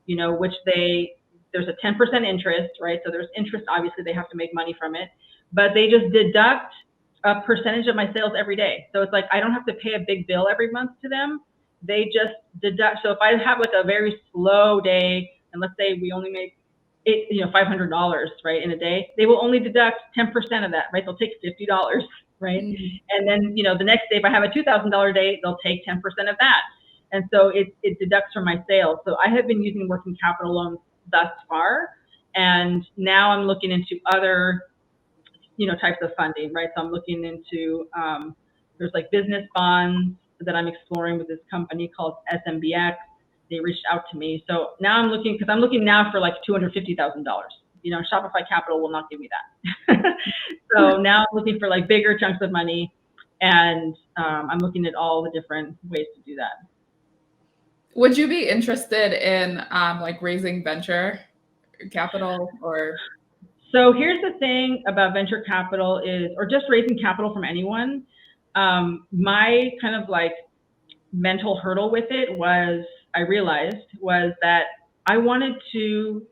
you know, which there's a 10% interest, right? So there's interest, obviously they have to make money from it, but they just deduct a percentage of my sales every day. So it's like, I don't have to pay a big bill every month to them. They just deduct. So if I have like a very slow day, and let's say we only make $500, right, in a day, they will only deduct 10% of that, right? They'll take $50 right? Mhm. And then, the next day, if I have a $2,000 day, they'll take 10% of that. And so it deducts from my sales. So I have been using working capital loans thus far. And now I'm looking into other, types of funding, right? So I'm looking into, there's like business bonds that I'm exploring with this company called SMBX. They reached out to me. So now I'm looking now for like $250,000. Shopify Capital will not give me that. So now I'm looking for like bigger chunks of money, and I'm looking at all the different ways to do that. Would you be interested in like raising venture capital or? So here's the thing about venture capital or just raising capital from anyone. My kind of like mental hurdle with it I realized that I wanted to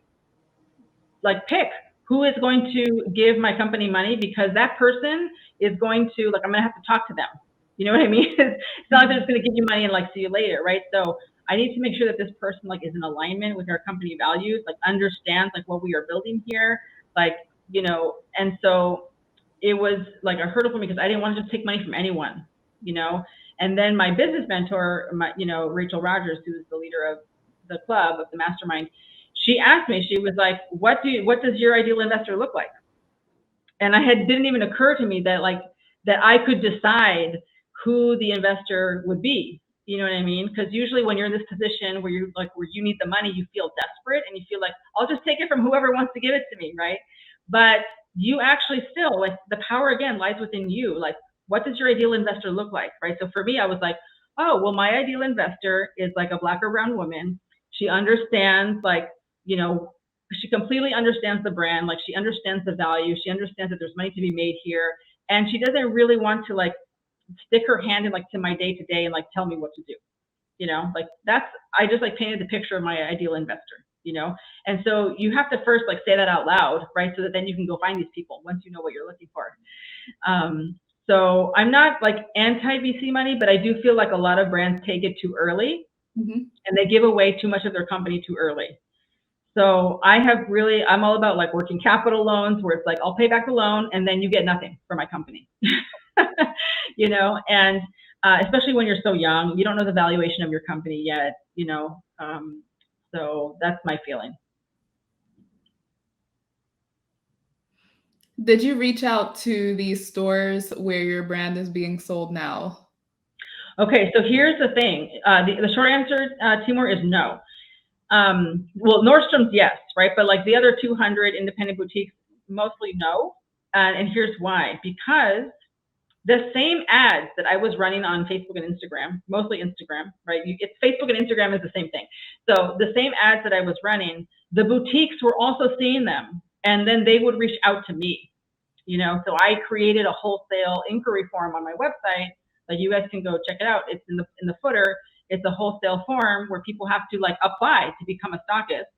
like pick who is going to give my company money, because that person is going to, like, I'm going to have to talk to them. You know what I mean? It's not like they're just going to give you money and like see you later, right? So I need to make sure that this person like is in alignment with our company values, like understands like what we are building here, like, and so it was like a hurdle for me because I didn't want to just take money from anyone, And then my business mentor, Rachel Rogers, who is the leader of the club, of the mastermind, she asked me, she was like, what does your ideal investor look like? And didn't even occur to me that I could decide who the investor would be. You know what I mean? Because usually when you're in this position where you need the money, you feel desperate and you feel like, I'll just take it from whoever wants to give it to me, right? But you actually still, like, the power again lies within you. Like, what does your ideal investor look like, right? So for me, I was like, oh, well, my ideal investor is like a Black or brown woman. She understands, like, she completely understands the brand. Like, she understands the value. She understands that there's money to be made here. And she doesn't really want to like stick her hand in like to my day to day and like tell me what to do. Like I just like painted the picture of my ideal investor, And so you have to first like say that out loud, right? So that then you can go find these people once you know what you're looking for. So I'm not like anti VC money, but I do feel like a lot of brands take it too early, and they give away too much of their company too early. So I'm all about like working capital loans, where it's like, I'll pay back the loan and then you get nothing for my company, and especially when you're so young, you don't know the valuation of your company yet, so that's my feeling. Did you reach out to these stores where your brand is being sold now? Okay, so here's the thing. The short answer, Timur, is no. Well, Nordstrom's, yes, right? But like the other 200 independent boutiques, mostly no. And here's why. Because the same ads that I was running on Facebook and Instagram, mostly Instagram, right? It's Facebook and Instagram is the same thing. So the same ads that I was running, the boutiques were also seeing them, and then they would reach out to me, So I created a wholesale inquiry form on my website. Like, you guys can go check it out. It's in the footer. It's a wholesale form where people have to like apply to become a stockist,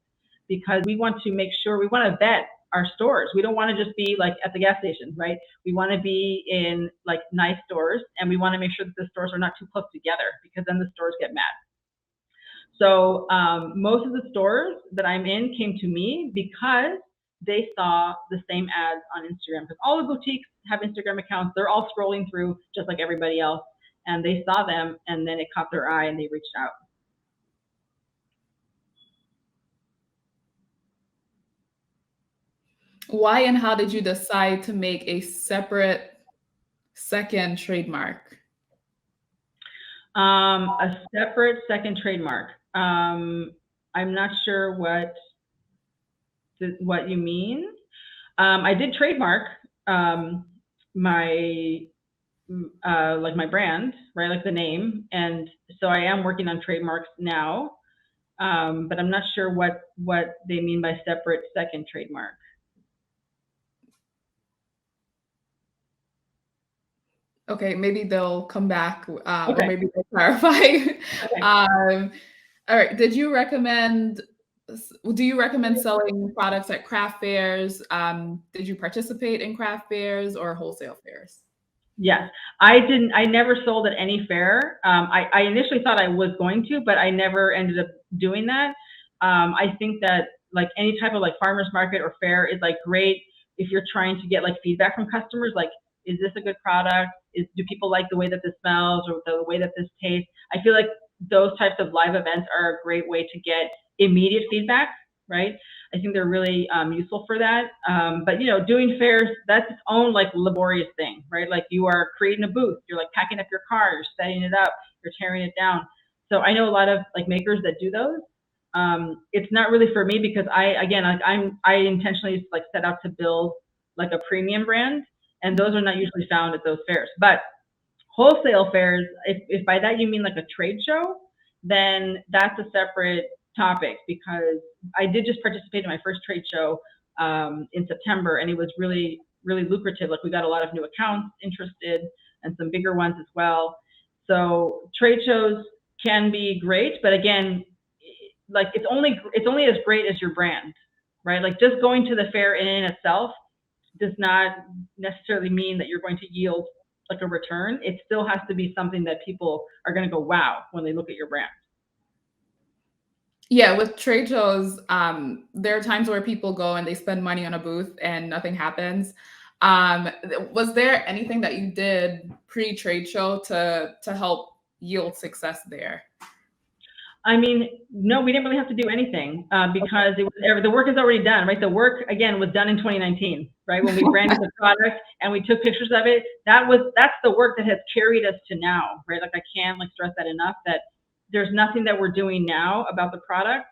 because we want to make sure, we want to vet our stores. We don't want to just be like at the gas station, right? We want to be in like nice stores, and we want to make sure that the stores are not too close together, because then the stores get mad. So most of the stores that I'm in came to me because they saw the same ads on Instagram, because all the boutiques have Instagram accounts. They're all scrolling through just like everybody else, and they saw them, and then it caught their eye and they reached out. Why and how did you decide to make a separate second trademark? A separate second trademark. I'm not sure what you mean. I did trademark my like my brand, right? Like the name, and so I am working on trademarks now. But I'm not sure what they mean by separate second trademark. Okay, maybe they'll come back, or Okay. maybe they'll clarify. Okay. All right. Do you recommend selling products at craft fairs? Did you participate in craft fairs or wholesale fairs? Yes, I didn't. I never sold at any fair. I initially thought I was going to, but I never ended up doing that. I think that like any type of like farmers market or fair is like great if you're trying to get like feedback from customers. Like is this a good product? Do people like the way that this smells or the way that this tastes? I feel like those types of live events are a great way to get immediate feedback, right? I think they're really useful for that. But doing fairs, that's its own like laborious thing, right? Like you are creating a booth, you're like packing up your car, you're setting it up, you're tearing it down. So I know a lot of like makers that do those. It's not really for me because I intentionally like set out to build like a premium brand, and those are not usually found at those fairs. But wholesale fairs, if by that you mean like a trade show, then that's a separate topic, because I did just participate in my first trade show in September, and it was really, really lucrative. Like we got a lot of new accounts interested and some bigger ones as well. So trade shows can be great, but again, like it's only as great as your brand, right? Like just going to the fair in itself does not necessarily mean that you're going to yield like a return. It still has to be something that people are going to go, wow, when they look at your brand. Yeah, with trade shows, there are times where people go and they spend money on a booth and nothing happens. Was there anything that you did pre-trade show to help yield success there? I mean, no, we didn't really have to do anything because the work is already done, right? The work, again, was done in 2019, right? When we branded the product and we took pictures of it, that's the work that has carried us to now, right? Like I can't like stress that enough, that there's nothing that we're doing now about the product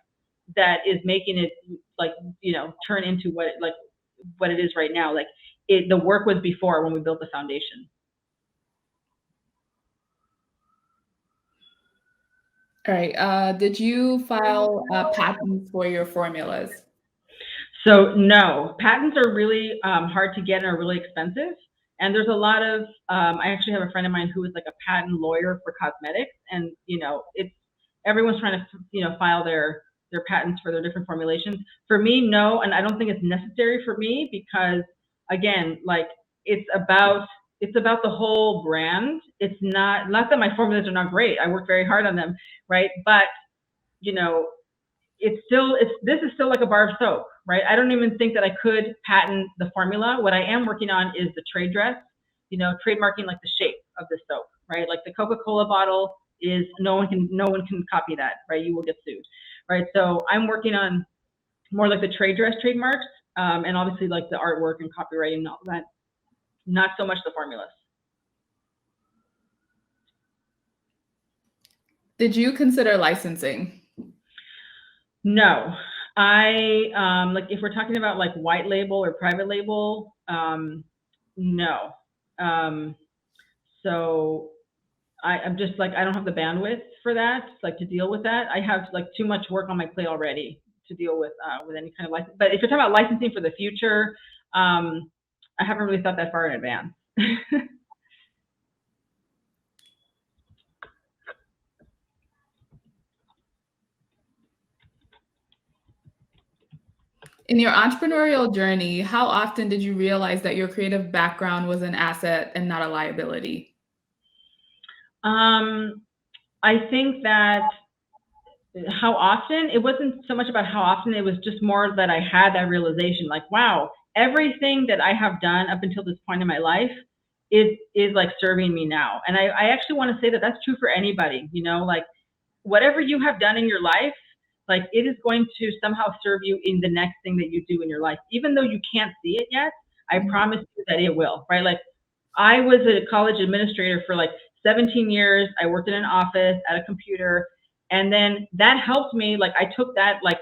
that is making it like, turn into what it is right now. Like the work was before, when we built the foundation. All right. Did you file patents for your formulas? So no, patents are really hard to get and are really expensive. And there's a lot of, I actually have a friend of mine who is like a patent lawyer for cosmetics, and everyone's trying to file their patents for their different formulations. For me, no, and I don't think it's necessary for me, because again, like it's about the whole brand. It's not that my formulas are not great. I work very hard on them, right? But this is still like a bar of soap, right? I don't even think that I could patent the formula. What I am working on is the trade dress, trademarking like the shape of the soap, right? Like the Coca-Cola bottle is no one can copy that, right? You will get sued, right? So I'm working on more like the trade dress trademarks, and obviously like the artwork and copywriting and all that. Not so much the formulas. Did you consider licensing? No. I like if we're talking about like white label or private label, no. So I'm just like, I don't have the bandwidth for that, like to deal with that. I have like too much work on my plate already to deal with any kind of license. But if you're talking about licensing for the future, I haven't really thought that far in advance. In your entrepreneurial journey, how often did you realize that your creative background was an asset and not a liability? I think that how often, it wasn't so much about how often, it was just more that I had that realization, like, wow, everything that I have done up until this point in my life is like serving me now. And I actually want to say that that's true for anybody, like whatever you have done in your life, like it is going to somehow serve you in the next thing that you do in your life, even though you can't see it yet. I promise you that it will, right? Like I was a college administrator for like 17 years. I worked in an office at a computer, and then that helped me. Like I took that like,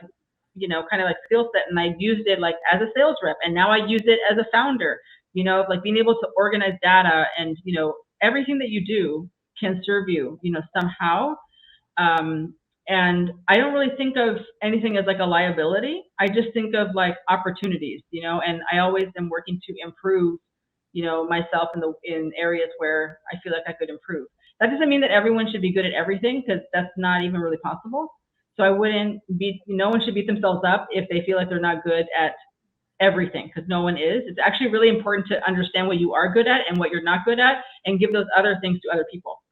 kind of like skill set, and I used it like as a sales rep, and now I use it as a founder, like being able to organize data, and everything that you do can serve you, somehow. And I don't really think of anything as like a liability. I just think of like opportunities, and I always am working to improve, myself in areas where I feel like I could improve. That doesn't mean that everyone should be good at everything, because that's not even really possible. So no one should beat themselves up if they feel like they're not good at everything, because no one is. It's actually really important to understand what you are good at and what you're not good at, and give those other things to other people.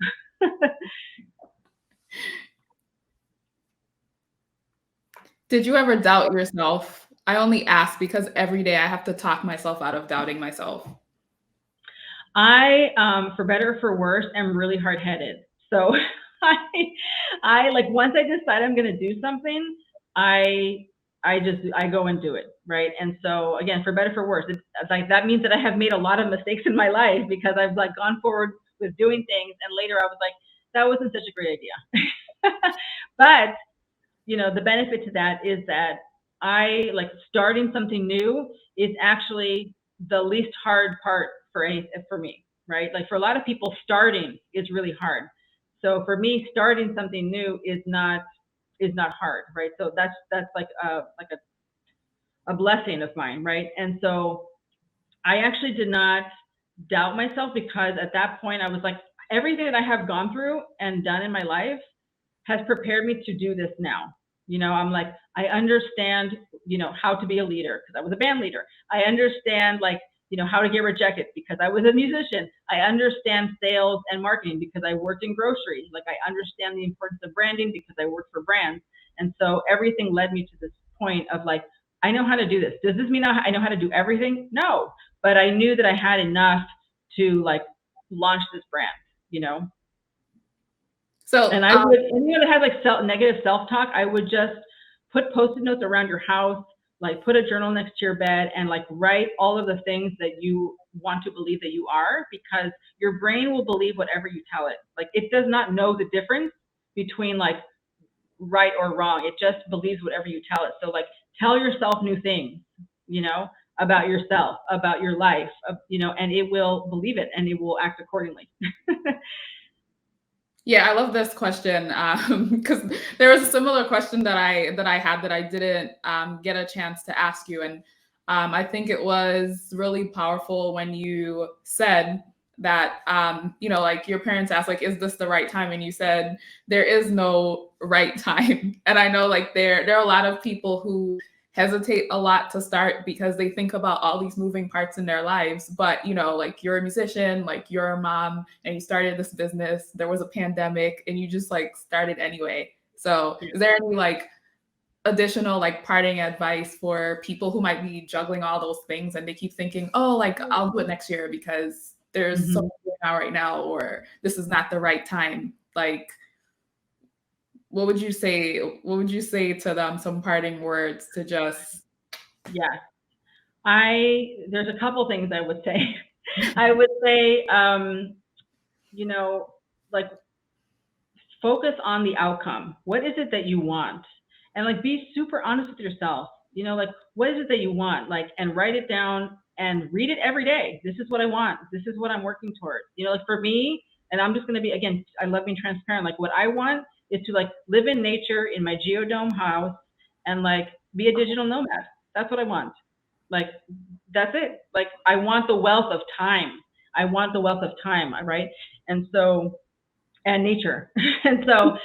Did you ever doubt yourself? I only ask because every day I have to talk myself out of doubting myself. For better or for worse, am really hard-headed. So I, I like once I decide I'm going to do something, I, I go and do it, right? And so again, for better or for worse, it's like that means that I have made a lot of mistakes in my life because I've like gone forward with doing things, and later I was like, that wasn't such a great idea. But the benefit to that is that I like starting something new is actually the least hard part for me, right? Like for a lot of people, starting is really hard. So for me, starting something new is not hard, right? So that's like a blessing of mine, right? And so I actually did not doubt myself, because at that point I was like, everything that I have gone through and done in my life has prepared me to do this now. I'm like, I understand, how to be a leader because I was a band leader. I understand how to get rejected because I was a musician. I understand sales and marketing because I worked in groceries. Like I understand the importance of branding because I worked for brands. And so everything led me to this point of like, I know how to do this. Does this mean I know how to do everything? No, but I knew that I had enough to like launch this brand. So And I would, anyone that has like negative self-talk, I would just put Post-it notes around your house, like put a journal next to your bed, and like write all of the things that you want to believe that you are, because your brain will believe whatever you tell it. Like it does not know the difference between like right or wrong. It just believes whatever you tell it. So like tell yourself new things, about yourself, about your life, and it will believe it and it will act accordingly. yeah, I love this question because there was a similar question that I had that I didn't get a chance to ask you, and I think it was really powerful when you said that like your parents asked like, is this the right time, and you said there is no right time. And I know like there are a lot of people who hesitate a lot to start because they think about all these moving parts in their lives. But like you're a musician, like you're a mom, and you started this business, there was a pandemic, and you just like started anyway. So is there any like additional like parting advice for people who might be juggling all those things and they keep thinking, oh, like I'll do it next year because there's so much going on right now, or this is not the right time? Like what would you say to them, some parting words to just... Yeah. There's a couple things I would say. I would say, like focus on the outcome. What is it that you want? And like be super honest with yourself. Like what is it that you want? Like, and write it down and read it every day. This is what I want. This is what I'm working towards. Like for me, and I'm just going to be, again, I love being transparent. Like what I want is to like live in nature in my geodome house and like be a digital nomad. That's what I want. Like, that's it. Like, I want the wealth of time. I want the wealth of time, right? And so, and nature. And so,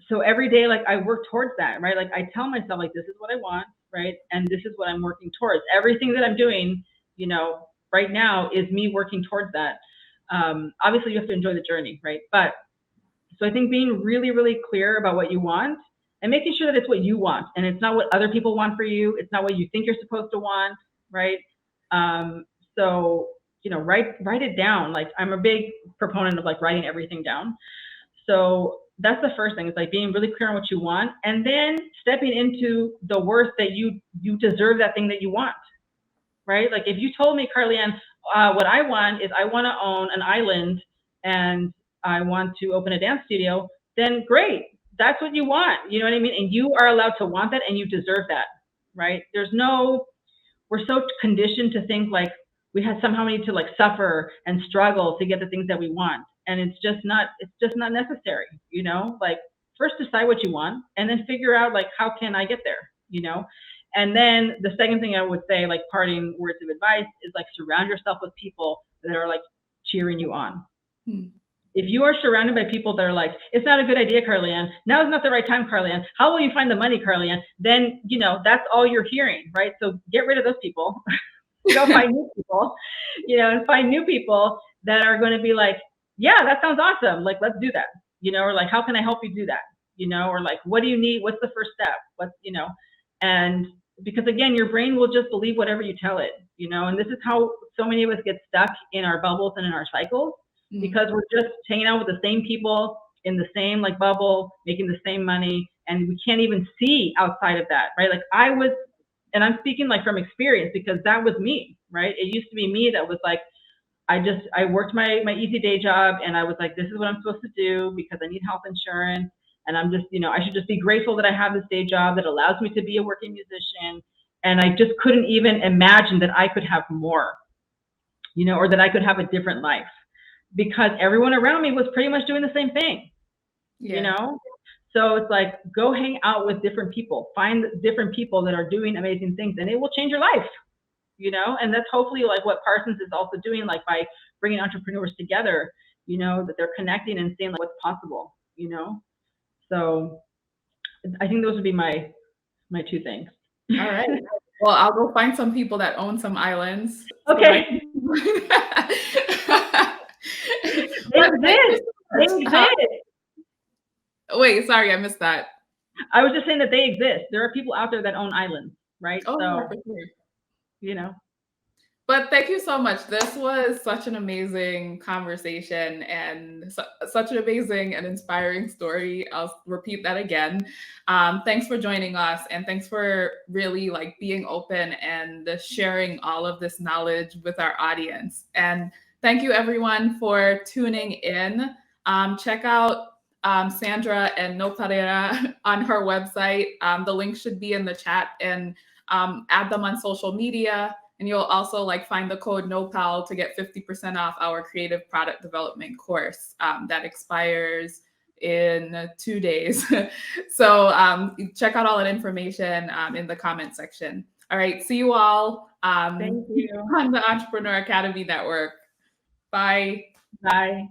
so every day, like I work towards that, right? Like I tell myself, like, this is what I want, right? And this is what I'm working towards. Everything that I'm doing, right now is me working towards that. Obviously you have to enjoy the journey, right? But so I think being really, really clear about what you want and making sure that it's what you want and it's not what other people want for you. It's not what you think you're supposed to want, right? So, write it down. Like I'm a big proponent of like writing everything down. So that's the first thing, is like being really clear on what you want, and then stepping into the worth that you deserve that thing that you want, right? Like if you told me, Carly-Ann, what I want is I want to own an island and I want to open a dance studio, then great. That's what you want. You know what I mean? And you are allowed to want that and you deserve that, right? We're so conditioned to think like we somehow need to like suffer and struggle to get the things that we want. And it's just not necessary, like first decide what you want and then figure out like, how can I get there, And then the second thing I would say, like parting words of advice, is like surround yourself with people that are like cheering you on. If you are surrounded by people that are like, it's not a good idea, Carly-Ann. Now is not the right time, Carly-Ann. How will you find the money, Carly-Ann? Then, that's all you're hearing, right? So get rid of those people. Go find new people, and find new people that are going to be like, yeah, that sounds awesome. Like, let's do that, or like, how can I help you do that? Or like, what do you need? What's the first step? And because again, your brain will just believe whatever you tell it, and this is how so many of us get stuck in our bubbles and in our cycles, because we're just hanging out with the same people in the same like bubble, making the same money, and we can't even see outside of that, right? Like and I'm speaking like from experience, because that was me, right? It used to be me that was like, I worked my easy day job, and I was like, this is what I'm supposed to do because I need health insurance. And I'm just, I should just be grateful that I have this day job that allows me to be a working musician. And I just couldn't even imagine that I could have more, or that I could have a different life, because everyone around me was pretty much doing the same thing, So it's like, go hang out with different people, find different people that are doing amazing things, and it will change your life. And that's hopefully like what Parsons is also doing, like by bringing entrepreneurs together, that they're connecting and seeing like what's possible, So I think those would be my 2 things. All right. Well, I'll go find some people that own some islands. Okay. They exist. Wait, sorry, I missed that. I was just saying that they exist. There are people out there that own islands, right? Oh, so, for sure. But thank you so much. This was such an amazing conversation and such an amazing and inspiring story. I'll repeat that again. Thanks for joining us, and thanks for really like being open and sharing all of this knowledge with our audience. And thank you everyone for tuning in. Check out Sandra and Nopalera on her website. The link should be in the chat, and add them on social media. And you'll also like find the code NOPAL to get 50% off our creative product development course that expires in 2 days. So check out all that information in the comment section. All right, see you all thank you on the Entrepreneur Academy Network. Bye. Bye.